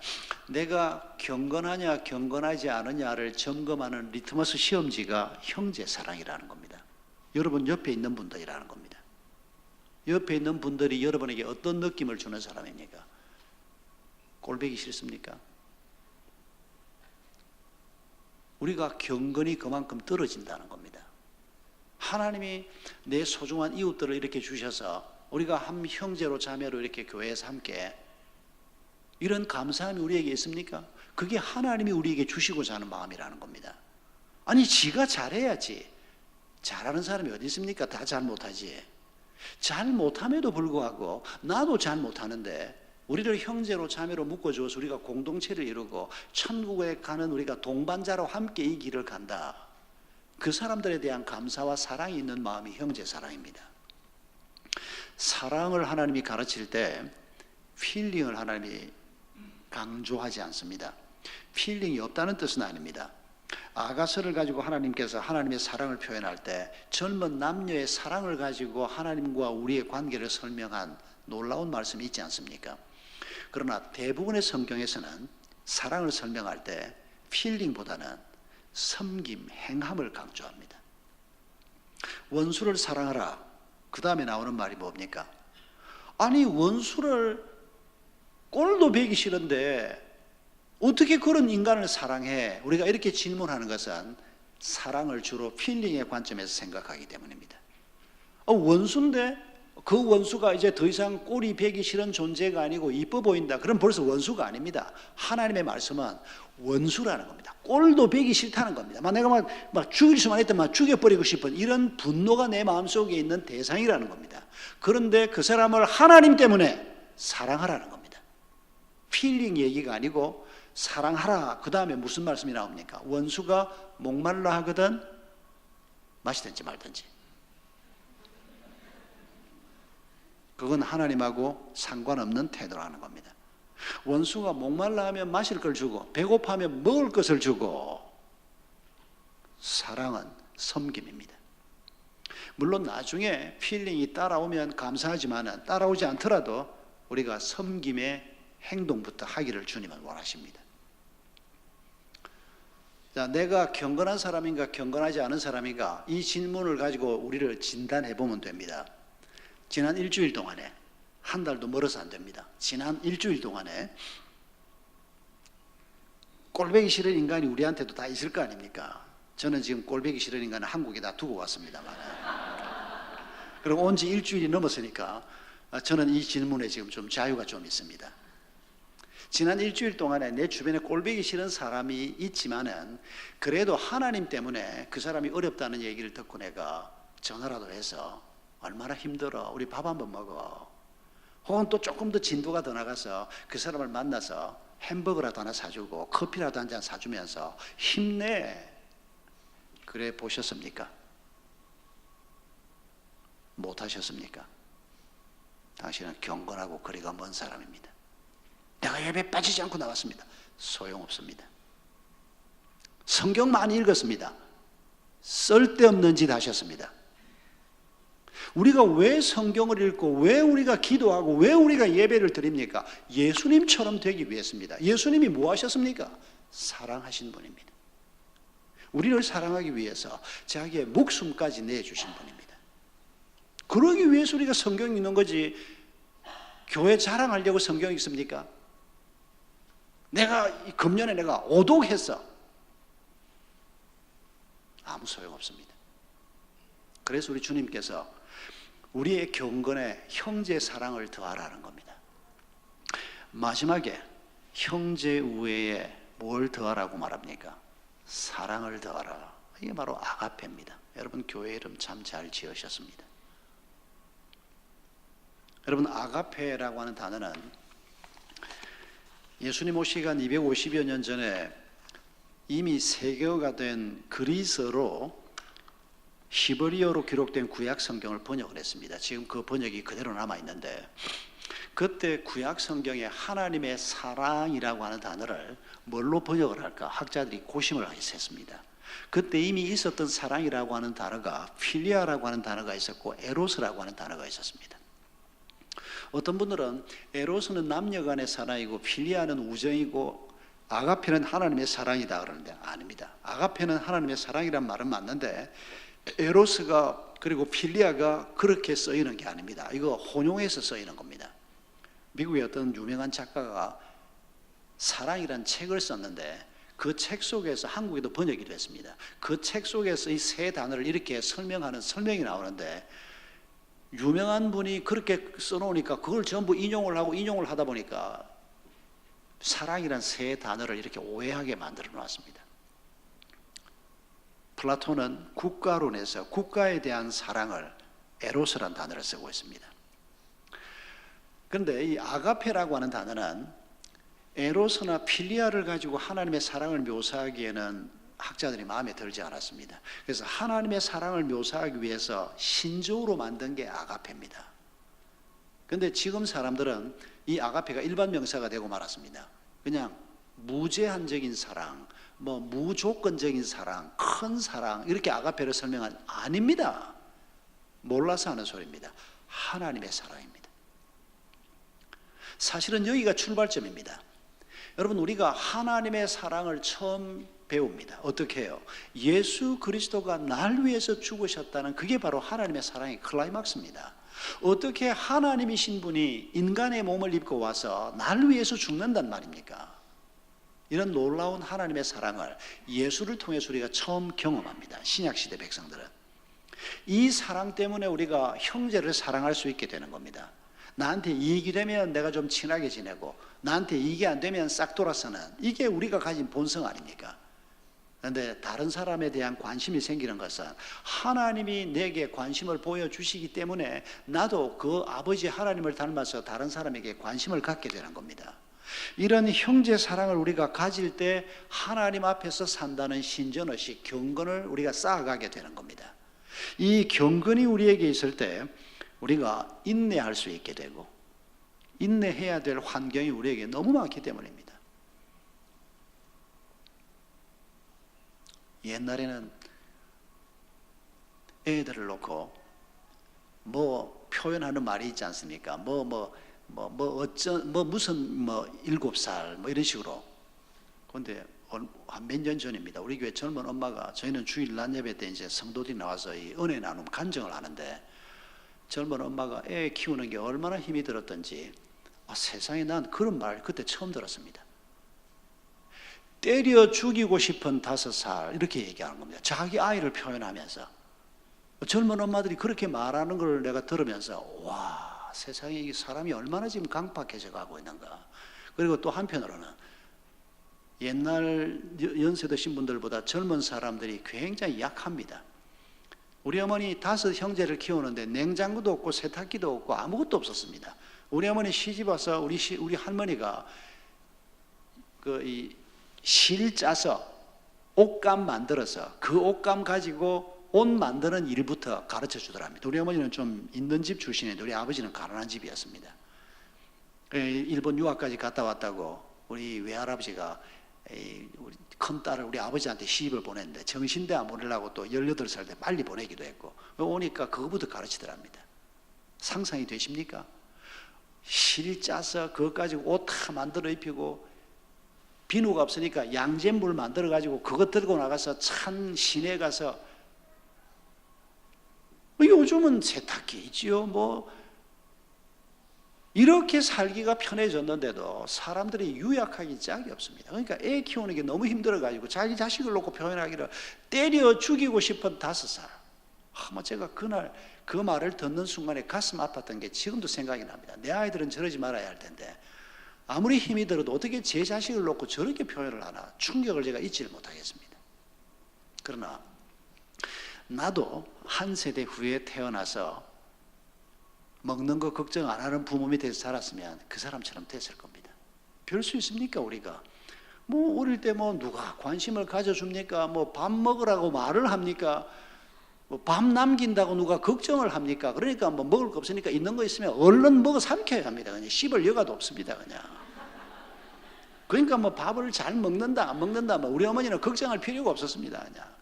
내가 경건하냐 경건하지 않느냐를 점검하는 리트머스 시험지가 형제 사랑이라는 겁니다. 여러분 옆에 있는 분들이라는 겁니다. 옆에 있는 분들이 여러분에게 어떤 느낌을 주는 사람입니까? 꼴보기 싫습니까? 우리가 경건이 그만큼 떨어진다는 겁니다. 하나님이 내 소중한 이웃들을 이렇게 주셔서 우리가 한 형제로 자매로 이렇게 교회에서 함께 이런 감사함이 우리에게 있습니까? 그게 하나님이 우리에게 주시고자 하는 마음이라는 겁니다. 아니 지가 잘해야지. 잘하는 사람이 어디 있습니까? 다 잘 못하지. 잘 못함에도 불구하고 나도 잘 못하는데 우리를 형제로 자매로 묶어주어서 우리가 공동체를 이루고 천국에 가는 우리가 동반자로 함께 이 길을 간다. 그 사람들에 대한 감사와 사랑이 있는 마음이 형제 사랑입니다. 사랑을 하나님이 가르칠 때 필링을 하나님이 강조하지 않습니다. 필링이 없다는 뜻은 아닙니다. 아가서를 가지고 하나님께서 하나님의 사랑을 표현할 때 젊은 남녀의 사랑을 가지고 하나님과 우리의 관계를 설명한 놀라운 말씀이 있지 않습니까? 그러나 대부분의 성경에서는 사랑을 설명할 때 필링보다는 섬김, 행함을 강조합니다. 원수를 사랑하라. 그 다음에 나오는 말이 뭡니까? 아니 원수를 꼴도 배기 싫은데 어떻게 그런 인간을 사랑해? 우리가 이렇게 질문하는 것은 사랑을 주로 필링의 관점에서 생각하기 때문입니다. 원수인데 그 원수가 이제 더 이상 꼴이 배기 싫은 존재가 아니고 이뻐 보인다. 그럼 벌써 원수가 아닙니다. 하나님의 말씀은 원수라는 겁니다. 꼴도 배기 싫다는 겁니다. 내가 막 죽일 수만 있다면 막 죽여버리고 싶은 이런 분노가 내 마음속에 있는 대상이라는 겁니다. 그런데 그 사람을 하나님 때문에 사랑하라는 겁니다. 필링 얘기가 아니고 사랑하라. 그 다음에 무슨 말씀이 나옵니까? 원수가 목말라 하거든 마시든지 말든지. 그건 하나님하고 상관없는 태도라는 겁니다. 원수가 목말라 하면 마실 걸 주고 배고파하면 먹을 것을 주고. 사랑은 섬김입니다. 물론 나중에 필링이 따라오면 감사하지만 따라오지 않더라도 우리가 섬김의 행동부터 하기를 주님은 원하십니다. 자, 내가 경건한 사람인가 경건하지 않은 사람인가 이 질문을 가지고 우리를 진단해 보면 됩니다. 지난 일주일 동안에 한 달도 멀어서 안 됩니다. 지난 일주일 동안에 꼴보기 싫은 인간이 우리한테도 다 있을 거 아닙니까? 저는 지금 꼴보기 싫은 인간을 한국에다 두고 왔습니다만 그리고 온 지 일주일이 넘었으니까 저는 이 질문에 지금 좀 자유가 좀 있습니다. 지난 일주일 동안에 내 주변에 꼴보기 싫은 사람이 있지만은 그래도 하나님 때문에 그 사람이 어렵다는 얘기를 듣고 내가 전화라도 해서 얼마나 힘들어 우리 밥 한번 먹어 혹은 또 조금 더 진도가 더 나가서 그 사람을 만나서 햄버거라도 하나 사주고 커피라도 한 잔 사주면서 힘내. 그래 보셨습니까? 못하셨습니까? 당신은 경건하고 거리가 먼 사람입니다. 내가 예배 빠지지 않고 나왔습니다. 소용없습니다. 성경 많이 읽었습니다. 쓸데없는 짓 하셨습니다. 우리가 왜 성경을 읽고 왜 우리가 기도하고 왜 우리가 예배를 드립니까? 예수님처럼 되기 위해서입니다. 예수님이 뭐 하셨습니까? 사랑하신 분입니다. 우리를 사랑하기 위해서 자기의 목숨까지 내주신 분입니다. 그러기 위해서 우리가 성경 읽는 거지 교회 자랑하려고 성경 읽습니까? 내가 금년에 내가 오독했어. 아무 소용없습니다. 그래서 우리 주님께서 우리의 경건에 형제 사랑을 더하라는 겁니다. 마지막에 형제 우애에 뭘 더하라고 말합니까? 사랑을 더하라. 이게 바로 아가페입니다. 여러분 교회 이름 참 잘 지으셨습니다. 여러분 아가페라고 하는 단어는 예수님 오시기 한 250여 년 전에 이미 세계어가 된 그리스어로 히브리어로 기록된 구약 성경을 번역을 했습니다. 지금 그 번역이 그대로 남아 있는데 그때 구약 성경에 하나님의 사랑이라고 하는 단어를 뭘로 번역을 할까? 학자들이 고심을 했습니다. 그때 이미 있었던 사랑이라고 하는 단어가 필리아라고 하는 단어가 있었고 에로스라고 하는 단어가 있었습니다. 어떤 분들은 에로스는 남녀 간의 사랑이고 필리아는 우정이고 아가페는 하나님의 사랑이다 그러는데 아닙니다. 아가페는 하나님의 사랑이란 말은 맞는데 에로스가 그리고 필리아가 그렇게 쓰이는 게 아닙니다. 이거 혼용해서 쓰이는 겁니다. 미국의 어떤 유명한 작가가 사랑이란 책을 썼는데 그 책 속에서 한국에도 번역이 됐습니다. 그 책 속에서 이 세 단어를 이렇게 설명하는 설명이 나오는데 유명한 분이 그렇게 써놓으니까 그걸 전부 인용을 하다 보니까 사랑이란 세 단어를 이렇게 오해하게 만들어 놨습니다. 플라톤은 국가론에서 국가에 대한 사랑을 에로스란 단어를 쓰고 있습니다. 그런데 이 아가페라고 하는 단어는 에로스나 필리아를 가지고 하나님의 사랑을 묘사하기에는 학자들이 마음에 들지 않았습니다. 그래서 하나님의 사랑을 묘사하기 위해서 신조어로 만든 게 아가페입니다. 그런데 지금 사람들은 이 아가페가 일반 명사가 되고 말았습니다. 그냥 무제한적인 사랑, 무조건적인 사랑, 큰 사랑 이렇게 아가페를 설명한 아닙니다. 몰라서 하는 소리입니다. 하나님의 사랑입니다. 사실은 여기가 출발점입니다. 여러분 우리가 하나님의 사랑을 처음 배웁니다. 어떻게 해요? 예수 그리스도가 날 위해서 죽으셨다는 그게 바로 하나님의 사랑의 클라이막스입니다. 어떻게 하나님이신 분이 인간의 몸을 입고 와서 날 위해서 죽는단 말입니까? 이런 놀라운 하나님의 사랑을 예수를 통해서 우리가 처음 경험합니다. 신약시대 백성들은. 이 사랑 때문에 우리가 형제를 사랑할 수 있게 되는 겁니다. 나한테 이익이 되면 내가 좀 친하게 지내고 나한테 이익이 안 되면 싹 돌아서는 이게 우리가 가진 본성 아닙니까? 그런데 다른 사람에 대한 관심이 생기는 것은 하나님이 내게 관심을 보여주시기 때문에 나도 그 아버지 하나님을 닮아서 다른 사람에게 관심을 갖게 되는 겁니다. 이런 형제 사랑을 우리가 가질 때 하나님 앞에서 산다는 신전의식, 경건을 우리가 쌓아가게 되는 겁니다. 이 경건이 우리에게 있을 때 우리가 인내할 수 있게 되고 인내해야 될 환경이 우리에게 너무 많기 때문입니다. 옛날에는 애들을 놓고 표현하는 말이 있지 않습니까? 무슨 7살 이런 식으로. 그런데 한 몇 년 전입니다. 우리 교회 젊은 엄마가 저희는 주일 낮 예배 때 이제 성도들이 나와서 이 은혜 나눔 간증을 하는데 젊은 엄마가 애 키우는 게 얼마나 힘이 들었던지 세상에 난 그런 말 그때 처음 들었습니다. 때려 죽이고 싶은 5살 이렇게 얘기하는 겁니다. 자기 아이를 표현하면서 젊은 엄마들이 그렇게 말하는 걸 내가 들으면서 와 세상에 이 사람이 얼마나 지금 강팍해져 가고 있는가. 그리고 또 한편으로는 옛날 연세 드신 분들보다 젊은 사람들이 굉장히 약합니다. 우리 어머니 5 형제를 키우는데 냉장고도 없고 세탁기도 없고 아무것도 없었습니다. 우리 어머니 시집 와서 우리 할머니가 실 짜서 옷감 만들어서 그 옷감 가지고 옷 만드는 일부터 가르쳐 주더랍니다. 우리 어머니는 좀 있는 집 출신인데 우리 아버지는 가난한 집이었습니다. 일본 유학까지 갔다 왔다고 우리 외할아버지가 우리 큰딸을 우리 아버지한테 시집을 보냈는데 정신대 안 보내려고 또 18살 때 빨리 보내기도 했고 오니까 그거부터 가르치더랍니다. 상상이 되십니까? 실 짜서 그것 가지고 옷 다 만들어 입히고 비누가 없으니까 양잿물 만들어 가지고 그것 들고 나가서 찬 시내 가서 요즘은 세탁기 있지요. 이렇게 살기가 편해졌는데도 사람들이 유약하기 짝이 없습니다. 그러니까 애 키우는 게 너무 힘들어 가지고 자기 자식을 놓고 표현하기를 때려 죽이고 싶은 5살. 제가 그날 그 말을 듣는 순간에 가슴 아팠던 게 지금도 생각이 납니다. 내 아이들은 저러지 말아야 할 텐데 아무리 힘이 들어도 어떻게 제 자식을 놓고 저렇게 표현을 하나 충격을 제가 잊지를 못하겠습니다. 그러나 나도 한 세대 후에 태어나서 먹는 거 걱정 안 하는 부모 밑에서 자랐으면 그 사람처럼 됐을 겁니다. 별 수 있습니까 우리가? 어릴 때 누가 관심을 가져줍니까? 밥 먹으라고 말을 합니까? 뭐 밥 남긴다고 누가 걱정을 합니까? 그러니까 뭐 먹을 거 없으니까 있는 거 있으면 얼른 먹어 삼켜야 합니다. 그냥 씹을 여가도 없습니다. 그냥. 그러니까 뭐 밥을 잘 먹는다 안 먹는다 뭐 우리 어머니는 걱정할 필요가 없었습니다. 그냥.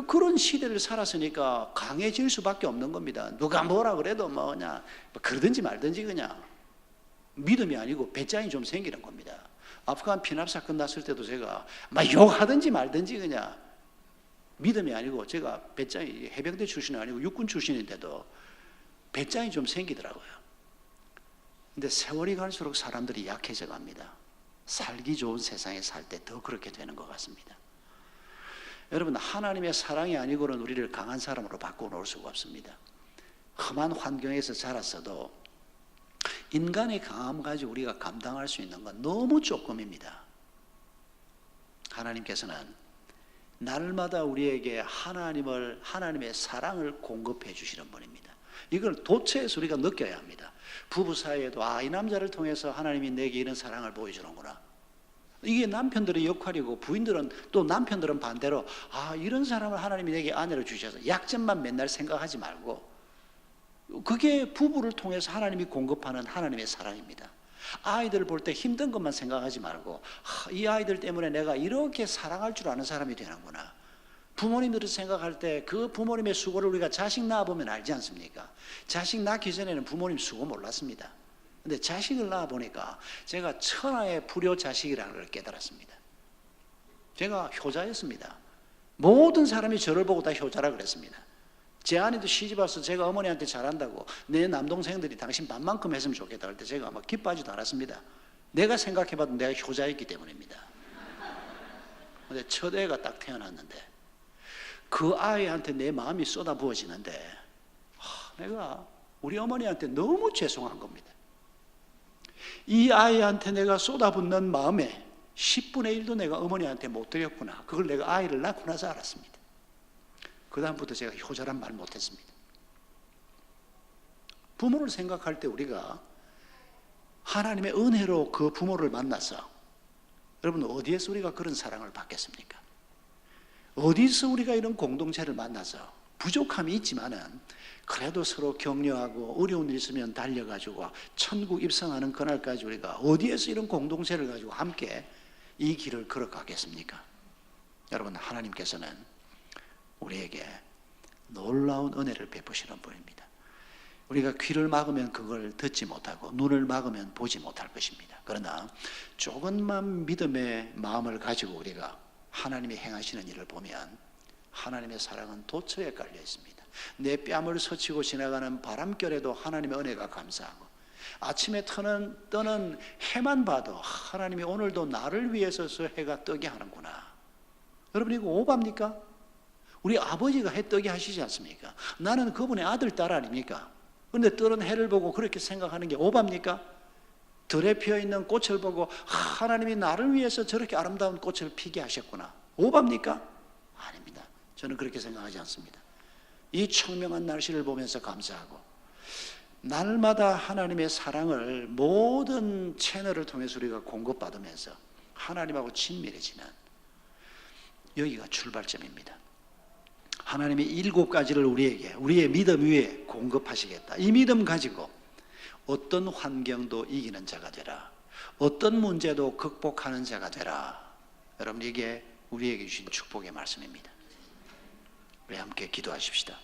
그런 시대를 살았으니까 강해질 수밖에 없는 겁니다. 누가 뭐라 그래도 뭐 그냥 그러든지 말든지 그냥 믿음이 아니고 배짱이 좀 생기는 겁니다. 아프간 피납 사건 났을 때도 제가 막 욕하든지 말든지 그냥 믿음이 아니고 제가 배짱이 해병대 출신이 아니고 육군 출신인데도 배짱이 좀 생기더라고요. 근데 세월이 갈수록 사람들이 약해져 갑니다. 살기 좋은 세상에 살 때 더 그렇게 되는 것 같습니다. 여러분, 하나님의 사랑이 아니고는 우리를 강한 사람으로 바꿔놓을 수가 없습니다. 험한 환경에서 자랐어도 인간의 강함 가지고 우리가 감당할 수 있는 건 너무 조금입니다. 하나님께서는 날마다 우리에게 하나님의 사랑을 공급해 주시는 분입니다. 이걸 도처에서 우리가 느껴야 합니다. 부부 사이에도 이 남자를 통해서 하나님이 내게 이런 사랑을 보여주는구나. 이게 남편들의 역할이고 부인들은 또 남편들은 반대로 이런 사람을 하나님이 내게 아내로 주셔서 약점만 맨날 생각하지 말고 그게 부부를 통해서 하나님이 공급하는 하나님의 사랑입니다. 아이들을 볼 때 힘든 것만 생각하지 말고 이 아이들 때문에 내가 이렇게 사랑할 줄 아는 사람이 되는구나. 부모님들을 생각할 때 그 부모님의 수고를 우리가 자식 낳아보면 알지 않습니까? 자식 낳기 전에는 부모님 수고 몰랐습니다. 근데 자식을 낳아보니까 제가 천하의 불효 자식이라는 걸 깨달았습니다. 제가 효자였습니다. 모든 사람이 저를 보고 다 효자라 그랬습니다. 제 아내도 시집 와서 제가 어머니한테 잘한다고 내 남동생들이 당신 반만큼 했으면 좋겠다 할 때 제가 막 기뻐하지도 않았습니다. 내가 생각해봐도 내가 효자였기 때문입니다. 근데 첫 애가 딱 태어났는데 그 아이한테 내 마음이 쏟아부어지는데 내가 우리 어머니한테 너무 죄송한 겁니다. 이 아이한테 내가 쏟아붓는 마음에 10분의 1도 내가 어머니한테 못 드렸구나. 그걸 내가 아이를 낳고 나서 알았습니다. 그 다음부터 제가 효자란 말 못했습니다. 부모를 생각할 때 우리가 하나님의 은혜로 그 부모를 만나서 여러분 어디에서 우리가 그런 사랑을 받겠습니까? 어디서 우리가 이런 공동체를 만나서 부족함이 있지만은 그래도 서로 격려하고 어려운 일 있으면 달려가지고 천국 입성하는 그날까지 우리가 어디에서 이런 공동체를 가지고 함께 이 길을 걸어가겠습니까? 여러분, 하나님께서는 우리에게 놀라운 은혜를 베푸시는 분입니다. 우리가 귀를 막으면 그걸 듣지 못하고 눈을 막으면 보지 못할 것입니다. 그러나 조금만 믿음의 마음을 가지고 우리가 하나님이 행하시는 일을 보면 하나님의 사랑은 도처에 깔려 있습니다. 내 뺨을 스치고 지나가는 바람결에도 하나님의 은혜가 감사하고 아침에 떠는 해만 봐도 하나님이 오늘도 나를 위해서 저 해가 뜨게 하는구나. 여러분, 이거 오바입니까? 우리 아버지가 해 뜨게 하시지 않습니까? 나는 그분의 아들, 딸 아닙니까? 그런데 뜨는 해를 보고 그렇게 생각하는 게 오바입니까? 들에 피어있는 꽃을 보고 하나님이 나를 위해서 저렇게 아름다운 꽃을 피게 하셨구나. 오바입니까? 아닙니다. 저는 그렇게 생각하지 않습니다. 이 청명한 날씨를 보면서 감사하고 날마다 하나님의 사랑을 모든 채널을 통해서 우리가 공급받으면서 하나님하고 친밀해지는 여기가 출발점입니다. 하나님이 7가지를 우리에게 우리의 믿음 위에 공급하시겠다. 이 믿음 가지고 어떤 환경도 이기는 자가 되라. 어떤 문제도 극복하는 자가 되라. 여러분, 이게 우리에게 주신 축복의 말씀입니다. 우리 함께 기도하십시다.